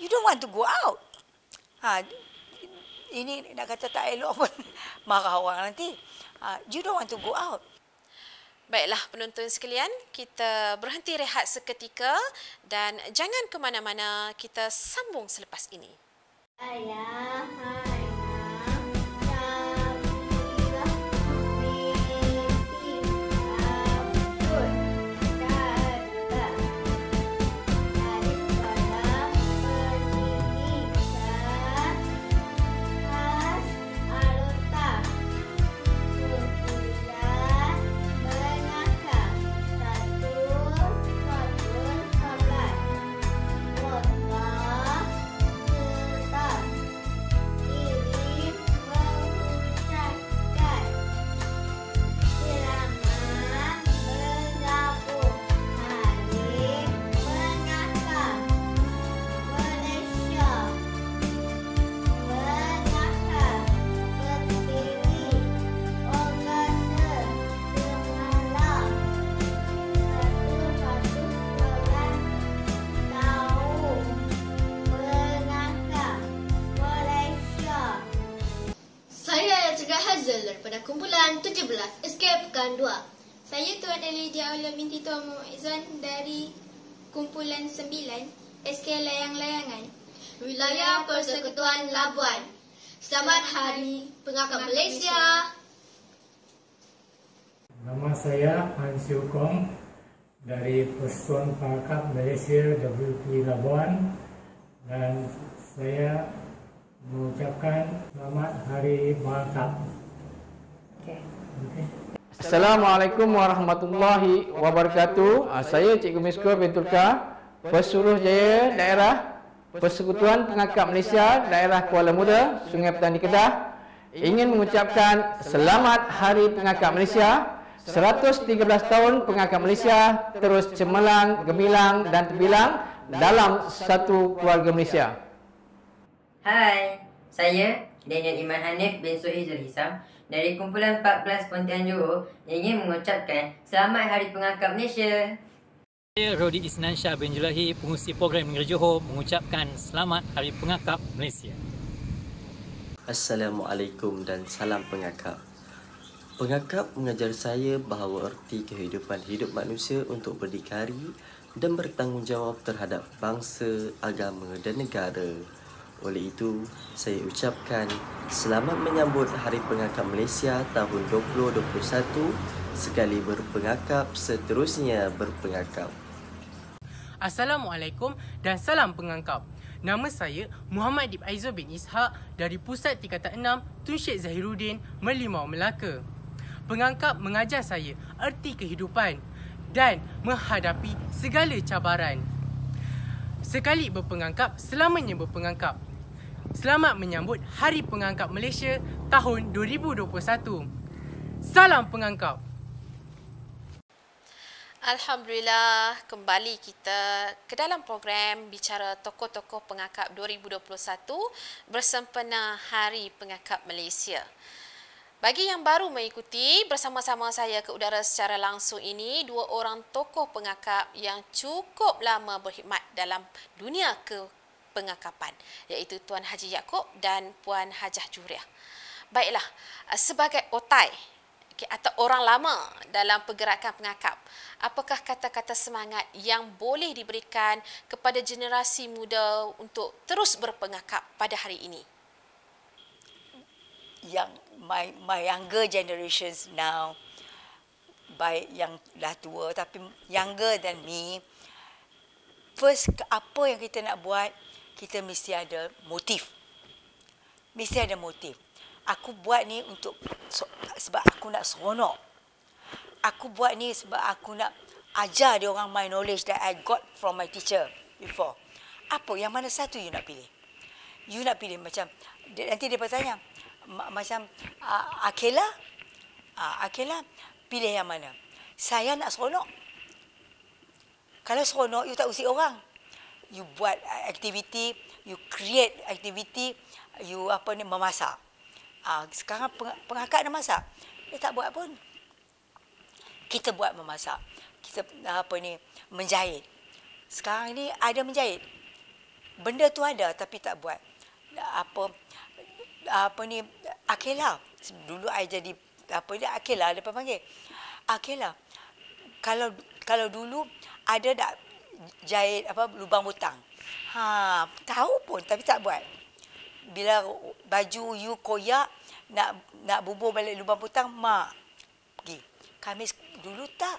you don't want to go out. Ini nak kata tak elok pun marah orang nanti. You don't want to go out. Baiklah penonton sekalian, kita berhenti rehat seketika dan jangan ke mana-mana, kita sambung selepas ini. Ayah, Zeller pada kumpulan 17 Escape Pekan 2. Saya Tuan Elijah Aulia binti Tuan Muhammad Izan dari kumpulan 9 SK Layang-Layangan, Wilayah Persekutuan Labuan. Selamat Hari Pengakap Malaysia. Nama saya Hans Yukong dari Persekutuan Pengakap Malaysia WP Labuan, dan saya mengucapkan selamat Hari Pengakap. Assalamualaikum warahmatullahi wabarakatuh. Saya Cikgu Misko bin Tulka, Pesuruhjaya Daerah Persekutuan Pengakap Malaysia Daerah Kuala Muda, Sungai Petani Kedah, ingin mengucapkan selamat Hari Pengakap Malaysia. 113 tahun Pengakap Malaysia terus cemerlang, gemilang dan terbilang dalam satu keluarga Malaysia. Hai, saya Daniel Iman Hanif bin Suhizul Hisam dari kumpulan 14 Pontian Johor ingin mengucapkan selamat Hari Pengakap Malaysia. Saya Rodi Isnan Shah bin Julahi, pengurusi program Negeri Johor, mengucapkan selamat Hari Pengakap Malaysia. Assalamualaikum dan salam pengakap. Pengakap mengajar saya bahawa erti kehidupan hidup manusia untuk berdikari dan bertanggungjawab terhadap bangsa, agama dan negara. Oleh itu, saya ucapkan selamat menyambut Hari Pengakap Malaysia tahun 2021, sekali berpengakap, seterusnya berpengakap. Assalamualaikum dan salam pengangkap. Nama saya Muhammad Dib Aizul bin Ishaq dari Pusat Tingkatan 6 Tun Syed Zahiruddin, Merlimau, Melaka. Pengangkap mengajar saya erti kehidupan dan menghadapi segala cabaran. Sekali berpengangkap, selamanya berpengangkap. Selamat menyambut Hari Pengangkap Malaysia tahun 2021. Salam pengangkap. Alhamdulillah, kembali kita ke dalam program bicara tokoh-tokoh pengakap 2021 bersempena Hari Pengakap Malaysia. Bagi yang baru mengikuti, bersama-sama saya ke udara secara langsung ini, dua orang tokoh pengakap yang cukup lama berkhidmat dalam dunia kepengakapan, iaitu Tuan Haji Yaakob dan Puan Hajah Juriah. Baiklah, sebagai otai atau orang lama dalam pergerakan pengakap, apakah kata-kata semangat yang boleh diberikan kepada generasi muda untuk terus berpengakap pada hari ini? Yang my younger generations now, baik yang dah tua tapi younger than me, first apa yang kita nak buat, kita mesti ada motif. Mesti ada motif. Aku buat ni untuk sebab aku nak seronok. Aku buat ni sebab aku nak ajar dia orang my knowledge that I got from my teacher before. Apa yang mana satu you nak pilih? You nak pilih macam nanti dia bertanya macam Akela, Akela pilih yang mana? Saya nak seronok. Kalau seronok, you tak usik orang. You buat aktiviti, you create aktiviti, you memasak. Sekarang pengakak nak masak, dia tak buat pun. Kita buat memasak. Kita menjahit. Sekarang ni ada menjahit. Benda tu ada tapi tak buat. Akela. Dulu I jadi Akela dia panggil. Akela. Kalau dulu ada tak jahit lubang butang. Tahu pun tapi tak buat. Bila baju you koyak nak bubuh balik lubang butang, mak pergi. Kami dulu tak.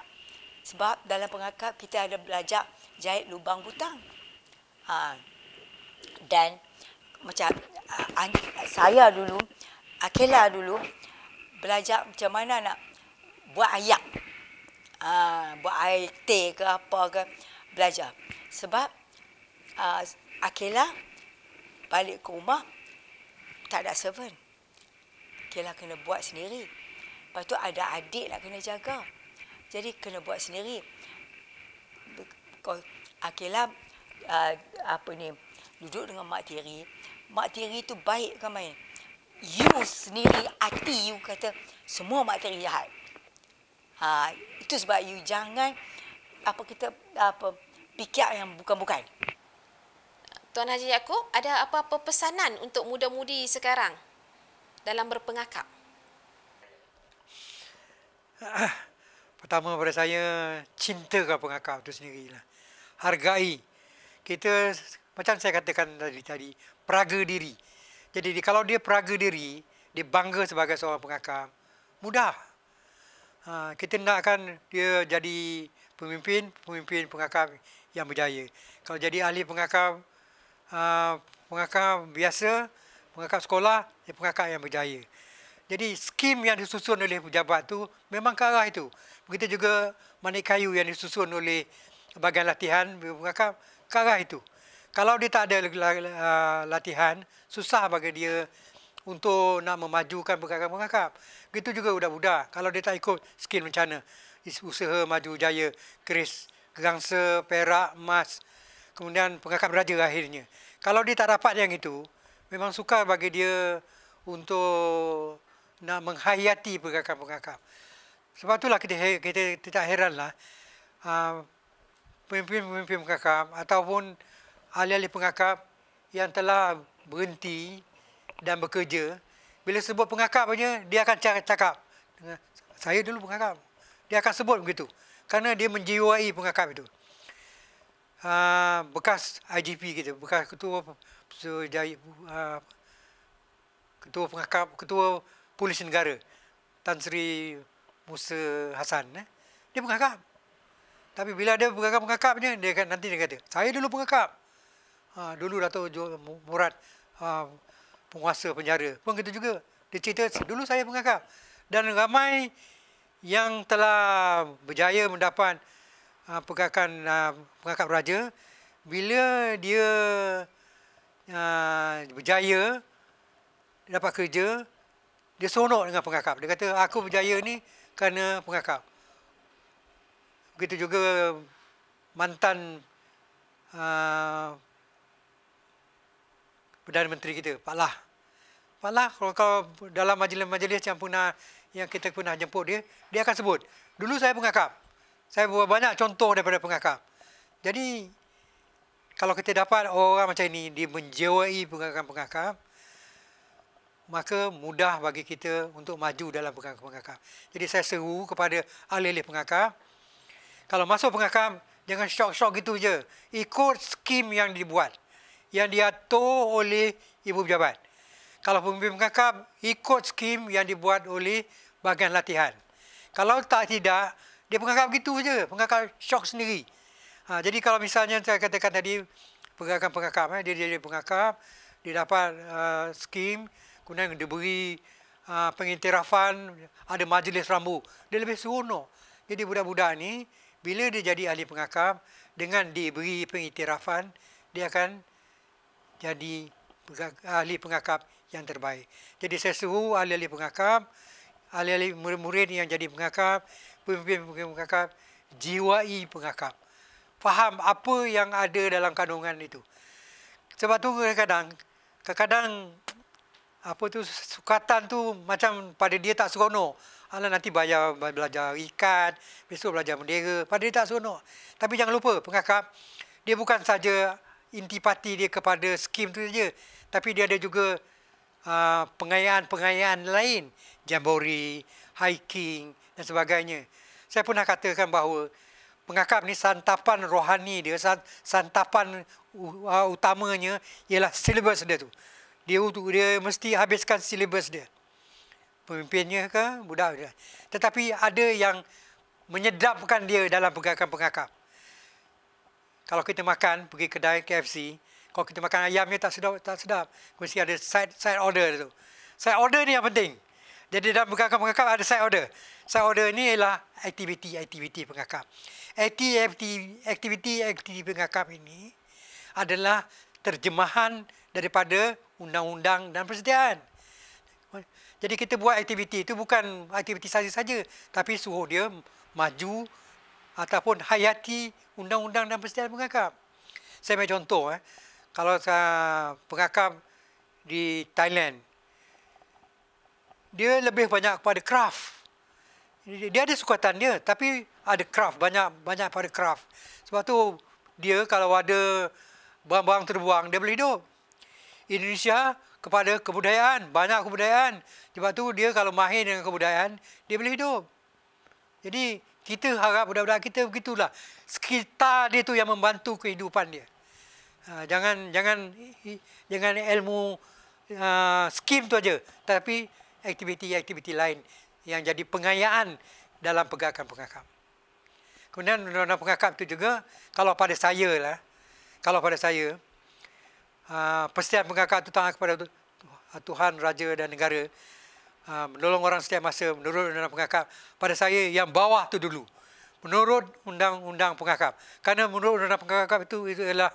Sebab dalam pengakap kita ada belajar jahit lubang butang. Dan macam saya dulu, Akela dulu belajar macam mana nak buat ayak. Buat air teh ke apa ke, belajar. Sebab Akela balik ke rumah tak ada servant. Akela kena buat sendiri. Lepas tu ada adik nak kena jaga. Jadi kena buat sendiri. Akela duduk dengan mak tiri. Mak tiri tu baik kan main. You sendiri, hati you kata semua mak tiri jahat. Itu sebab you jangan fikir yang bukan-bukan. Tuan Haji Yaakob, ada apa-apa pesanan untuk muda-mudi sekarang dalam berpengakap? Pertama pada saya, cintakan pengakap itu sendirilah. Hargai. Kita, macam saya katakan tadi, peraga diri. Jadi kalau dia peraga diri, dia bangga sebagai seorang pengakap, mudah. Kita nakkan dia jadi pemimpin pengakap yang berjaya. Kalau jadi ahli pengakap, pengakap biasa, pengakap sekolah, dia pengakap yang berjaya. Jadi skim yang disusun oleh pejabat tu memang ke arah itu. Begitu juga manik kayu yang disusun oleh bahagian latihan pengakap ke arah itu. Kalau dia tak ada latihan, susah bagi dia untuk nak memajukan pengakap-pengakap. Begitu juga budak-budak. Kalau dia tak ikut skill macam mana, usaha maju jaya, keris, gangsa, perak, emas, kemudian pengakap raja akhirnya. Kalau dia tak dapat yang itu, memang sukar bagi dia untuk nak menghayati pengakap-pengakap. Sebab itulah kita tak heranlah pemimpin-pemimpin pengakap ataupun ahli-ahli pengakap yang telah berhenti dan bekerja, bila sebut pengakap saja, dia akan cakap, saya dulu pengakap. Dia akan sebut begitu. Kerana dia menjiwai pengakap itu. Bekas IGP kita, bekas ketua pengakap, ketua Polis Negara, Tan Sri Musa Hassan, dia pengakap. Tapi bila dia pengakap-pengakapnya, dia kata, saya dulu pengakap. Dulu Dato' Murad penguasa penjara pun gitu juga. Dia cerita, dulu saya pengakap. Dan ramai yang telah berjaya mendapat pengakap raja, bila dia berjaya dapat kerja, dia seronok dengan pengakap. Dia kata, aku berjaya ni kerana pengakap. Begitu juga mantan Perdana Menteri kita, Pak Lah. Pak Lah, kalau dalam majlis-majlis yang kita pernah jemput dia, dia akan sebut, dulu saya pengakap. Saya buat banyak contoh daripada pengakap. Jadi, kalau kita dapat orang macam ini, dia menjiwai pengakap-pengakap, maka mudah bagi kita untuk maju dalam pengakap-pengakap. Jadi saya seru kepada ahli-ahli pengakap, kalau masuk pengakap, jangan syok-syok gitu je. Ikut skim yang dibuat, yang diatur oleh ibu pejabat. Kalau pemimpin pengakap, ikut skim yang dibuat oleh bahagian latihan. Kalau tidak, dia pengakap gitu je. Pengakap syok sendiri. Jadi kalau misalnya saya katakan tadi, pengakap-pengakap, dia jadi pengakap, dia dapat skim, kemudian diberi pengiktirafan, ada majlis rambu, dia lebih seronok. Jadi budak-budak ni, bila dia jadi ahli pengakap, dengan diberi pengiktirafan, dia akan jadi ahli pengakap yang terbaik. Jadi saya suruh ahli-ahli pengakap, ahli-ahli murid-murid yang jadi pengakap, pemimpin-pemimpin pengakap, jiwai pengakap. Faham apa yang ada dalam kandungan itu. Sebab tu kadang-kadang apa tu, sukatan tu macam pada dia tak seronok. Alah, nanti belajar ikat, besok belajar bendera, pada dia tak seronok. Tapi jangan lupa, pengakap, dia bukan saja intipati dia kepada skim tu saja, tapi dia ada juga pengayaan-pengayaan lain, jambori, hiking dan sebagainya. Saya pernah katakan bahawa pengakap ni santapan rohani dia, santapan utamanya ialah silibus dia tu. Dia mesti habiskan silibus dia. Pemimpinnya ke budak dia. Tetapi ada yang menyedapkan dia dalam pengakap-pengakap. Kalau kita makan, pergi kedai KFC, kalau kita makan ayamnya tak sedap. Mesti ada side order tu. Side order ni yang penting. Jadi dalam pengakap-pengakap ada side order. Side order ni ialah aktiviti pengakap. Aktiviti pengakap ini adalah terjemahan daripada undang-undang dan persediaan. Jadi kita buat aktiviti itu bukan aktiviti saja-saja, tapi suruh dia maju ataupun hayati undang-undang dan persediaan pengakap. Saya ambil contoh, kalau pengakap di Thailand, dia lebih banyak kepada craft. Dia ada sukatan dia, tapi ada craft, banyak pada craft. Sebab tu dia kalau ada barang-barang terbuang, dia boleh hidup. Indonesia kepada kebudayaan, banyak kebudayaan. Sebab tu dia kalau mahir dengan kebudayaan, dia boleh hidup. Jadi kita harap budak-budak kita begitulah. Sekitar dia tu yang membantu kehidupan dia. Jangan ilmu skim tu aja, tapi aktiviti-aktiviti lain yang jadi pengayaan dalam pergerakan pengakap. Kemudian undang-undang pengakap itu juga, kalau pada saya, persediaan pengakap itu taat kepada Tuhan, Raja dan negara, menolong orang setiap masa menurut undang-undang pengakap. Pada saya yang bawah tu dulu, menurut undang-undang pengakap. Kerana menurut undang-undang pengakap itu adalah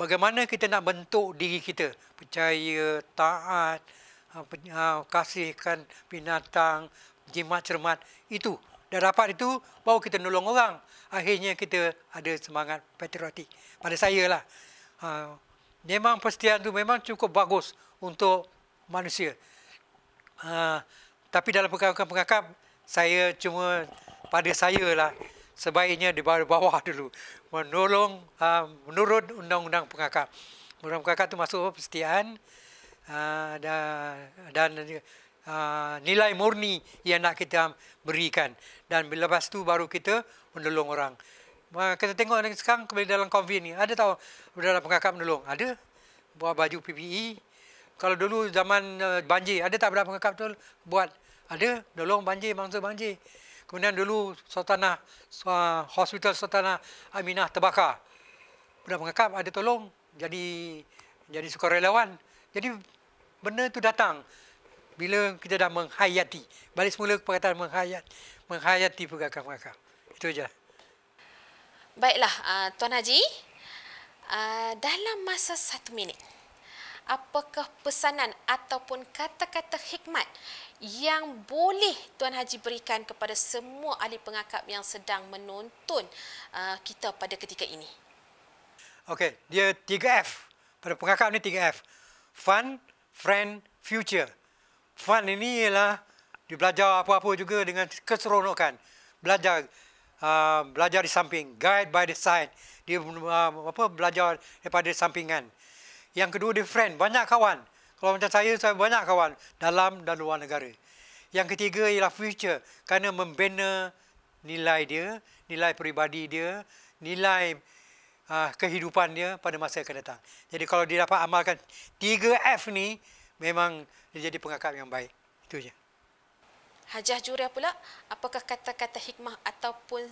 bagaimana kita nak bentuk diri kita, percaya, taat, kasihkan binatang, jimat cermat, itu. Dah dapat itu, baru kita nolong orang. Akhirnya kita ada semangat patriotik. Pada saya lah. Memang persediaan tu memang cukup bagus untuk manusia. Tapi dalam pengakap, saya cuma pada saya lah, sebaiknya di bawah dulu. Menolong menurut undang-undang pengakap. Undang-undang pengakap itu masuk persediaan dan nilai murni yang nak kita berikan. Dan lepas tu baru kita menolong orang. Kita tengok sekarang kembali dalam COVID ni, ada tahu dalam pengakap menolong? Ada. Buat baju PPE. Kalau dulu zaman banjir, ada tak budak pengakap tu buat? Ada. Nolong banjir, mangsa banjir. Kemudian dulu Hospital Sultanah Aminah terbakar. Budak pengakap ada tolong, jadi sukarelawan. Jadi benda tu datang bila kita dah menghayati. Balik semula perkataan menghayati pergerakan pengakap. Itu aja. Baiklah, Tuan Haji, dalam masa 1 minit, apakah pesanan ataupun kata-kata hikmat yang boleh Tuan Haji berikan kepada semua ahli pengakap yang sedang menonton kita pada ketika ini? Okey, dia 3F. Pada pengakap ni 3F. Fun, Friend, Future. Fun ini ialah dia belajar apa-apa juga dengan keseronokan. Belajar di samping, guide by the side. Dia belajar daripada sampingan. Yang kedua dia friend, banyak kawan. Kalau macam saya banyak kawan dalam dan luar negara. Yang ketiga ialah future, kerana membina nilai dia, nilai peribadi dia, nilai kehidupan dia pada masa akan datang. Jadi kalau dia dapat amalkan 3F ni, memang dia jadi pengakap yang baik. Itu je. Hajah Juria pula, apakah kata-kata hikmah ataupun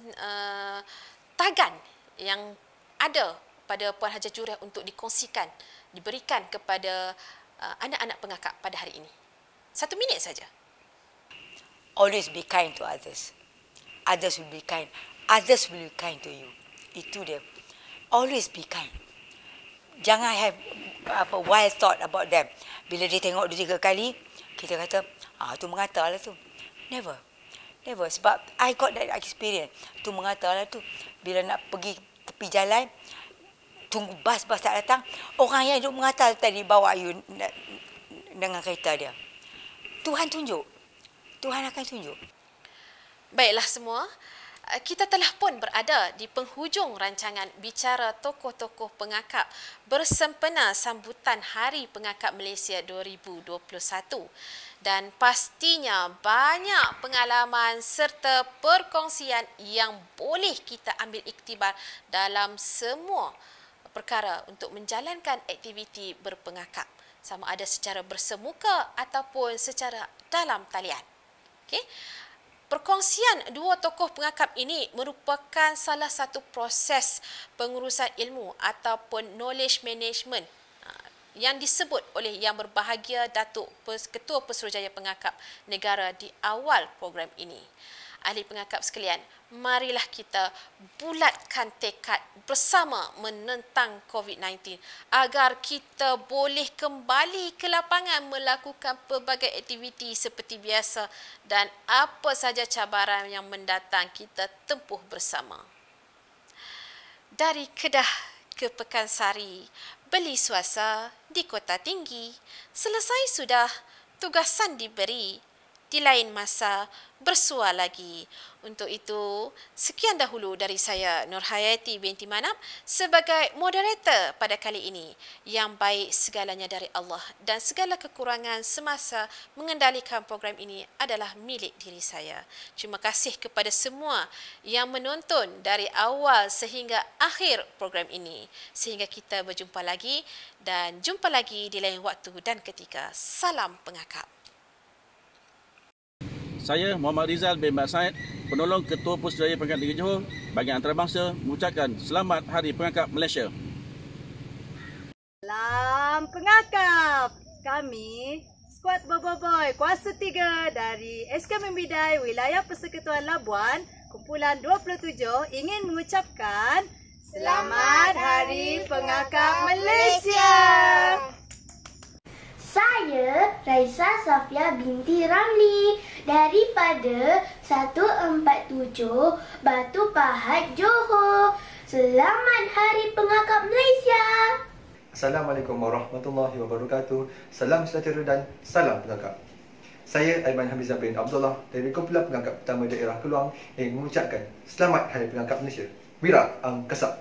tagan yang ada pada Puan Hajah Juria untuk dikongsikan, diberikan kepada anak-anak pengakap pada hari ini? 1 minit saja. Always be kind to others. Others will be kind. Others will be kind to you. Itu dia. Always be kind. Jangan have wild thought about them. Bila dia tengok 2-3 kali, kita kata, tu mengata lah tu. Never. Sebab I got that experience. Tu mengata lah tu. Bila nak pergi tepi jalan, tunggu bas tak datang, orang yang duduk mengata tadi bawa you dengan kereta dia. Tuhan tunjuk. Tuhan akan tunjuk. Baiklah semua, kita telah pun berada di penghujung rancangan Bicara Tokoh-Tokoh Pengakap bersempena sambutan Hari Pengakap Malaysia 2021. Dan pastinya banyak pengalaman serta perkongsian yang boleh kita ambil iktibar dalam semua perkara untuk menjalankan aktiviti berpengakap, sama ada secara bersemuka ataupun secara dalam talian. Okey. Perkongsian dua tokoh pengakap ini merupakan salah satu proses pengurusan ilmu ataupun knowledge management yang disebut oleh Yang Berbahagia Datuk Ketua Pesuruhjaya Pengakap Negara di awal program ini. Ahli pengakap sekalian, marilah kita bulatkan tekad bersama menentang COVID-19 agar kita boleh kembali ke lapangan melakukan pelbagai aktiviti seperti biasa dan apa saja cabaran yang mendatang kita tempuh bersama. Dari Kedah ke Pekansari, beli suasa di Kota Tinggi, selesai sudah tugasan diberi, di lain masa bersua lagi. Untuk itu, sekian dahulu dari saya, Nurhayati binti Manap, sebagai moderator pada kali ini. Yang baik segalanya dari Allah dan segala kekurangan semasa mengendalikan program ini adalah milik diri saya. Terima kasih kepada semua yang menonton dari awal sehingga akhir program ini. Sehingga kita berjumpa lagi dan jumpa lagi di lain waktu dan ketika. Salam pengakap. Saya Muhammad Rizal bin Mat Said, penolong Ketua Pusatjaya Pengangkat Negeri Johor, bahagian antarabangsa, mengucapkan Selamat Hari Pengangkat Malaysia. Salam pengakap. Kami, skuad Boboiboy Kuasa 3 dari SK Membidai Wilayah Persekutuan Labuan, kumpulan 27 ingin mengucapkan Selamat Hari Pengangkat Malaysia. Saya Raisa Safia binti Ramli daripada 147 Batu Pahat, Johor. Selamat Hari Pengangkat Malaysia. Assalamualaikum warahmatullahi wabarakatuh. Salam sejahtera dan salam pengangkat. Saya Aiman Hamizah bin Abdullah dari kumpulan pengangkat pertama daerah Keluang yang mengucapkan Selamat Hari Pengangkat Malaysia. Wira Angkasa.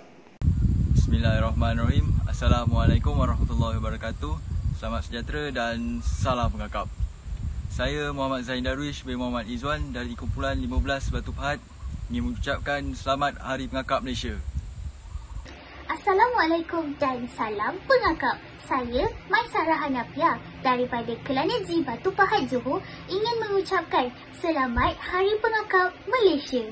Bismillahirrahmanirrahim. Assalamualaikum warahmatullahi wabarakatuh. Selamat sejahtera dan salam pengangkap. Saya Muhammad Zain Darwish bin Muhammad Izwan dari kumpulan 15 Batu Pahat ingin mengucapkan Selamat Hari Pengangkap Malaysia. Assalamualaikum dan salam pengangkap. Saya Maisarah Hanafiah daripada Kelana G Batu Pahat, Johor ingin mengucapkan Selamat Hari Pengangkap Malaysia.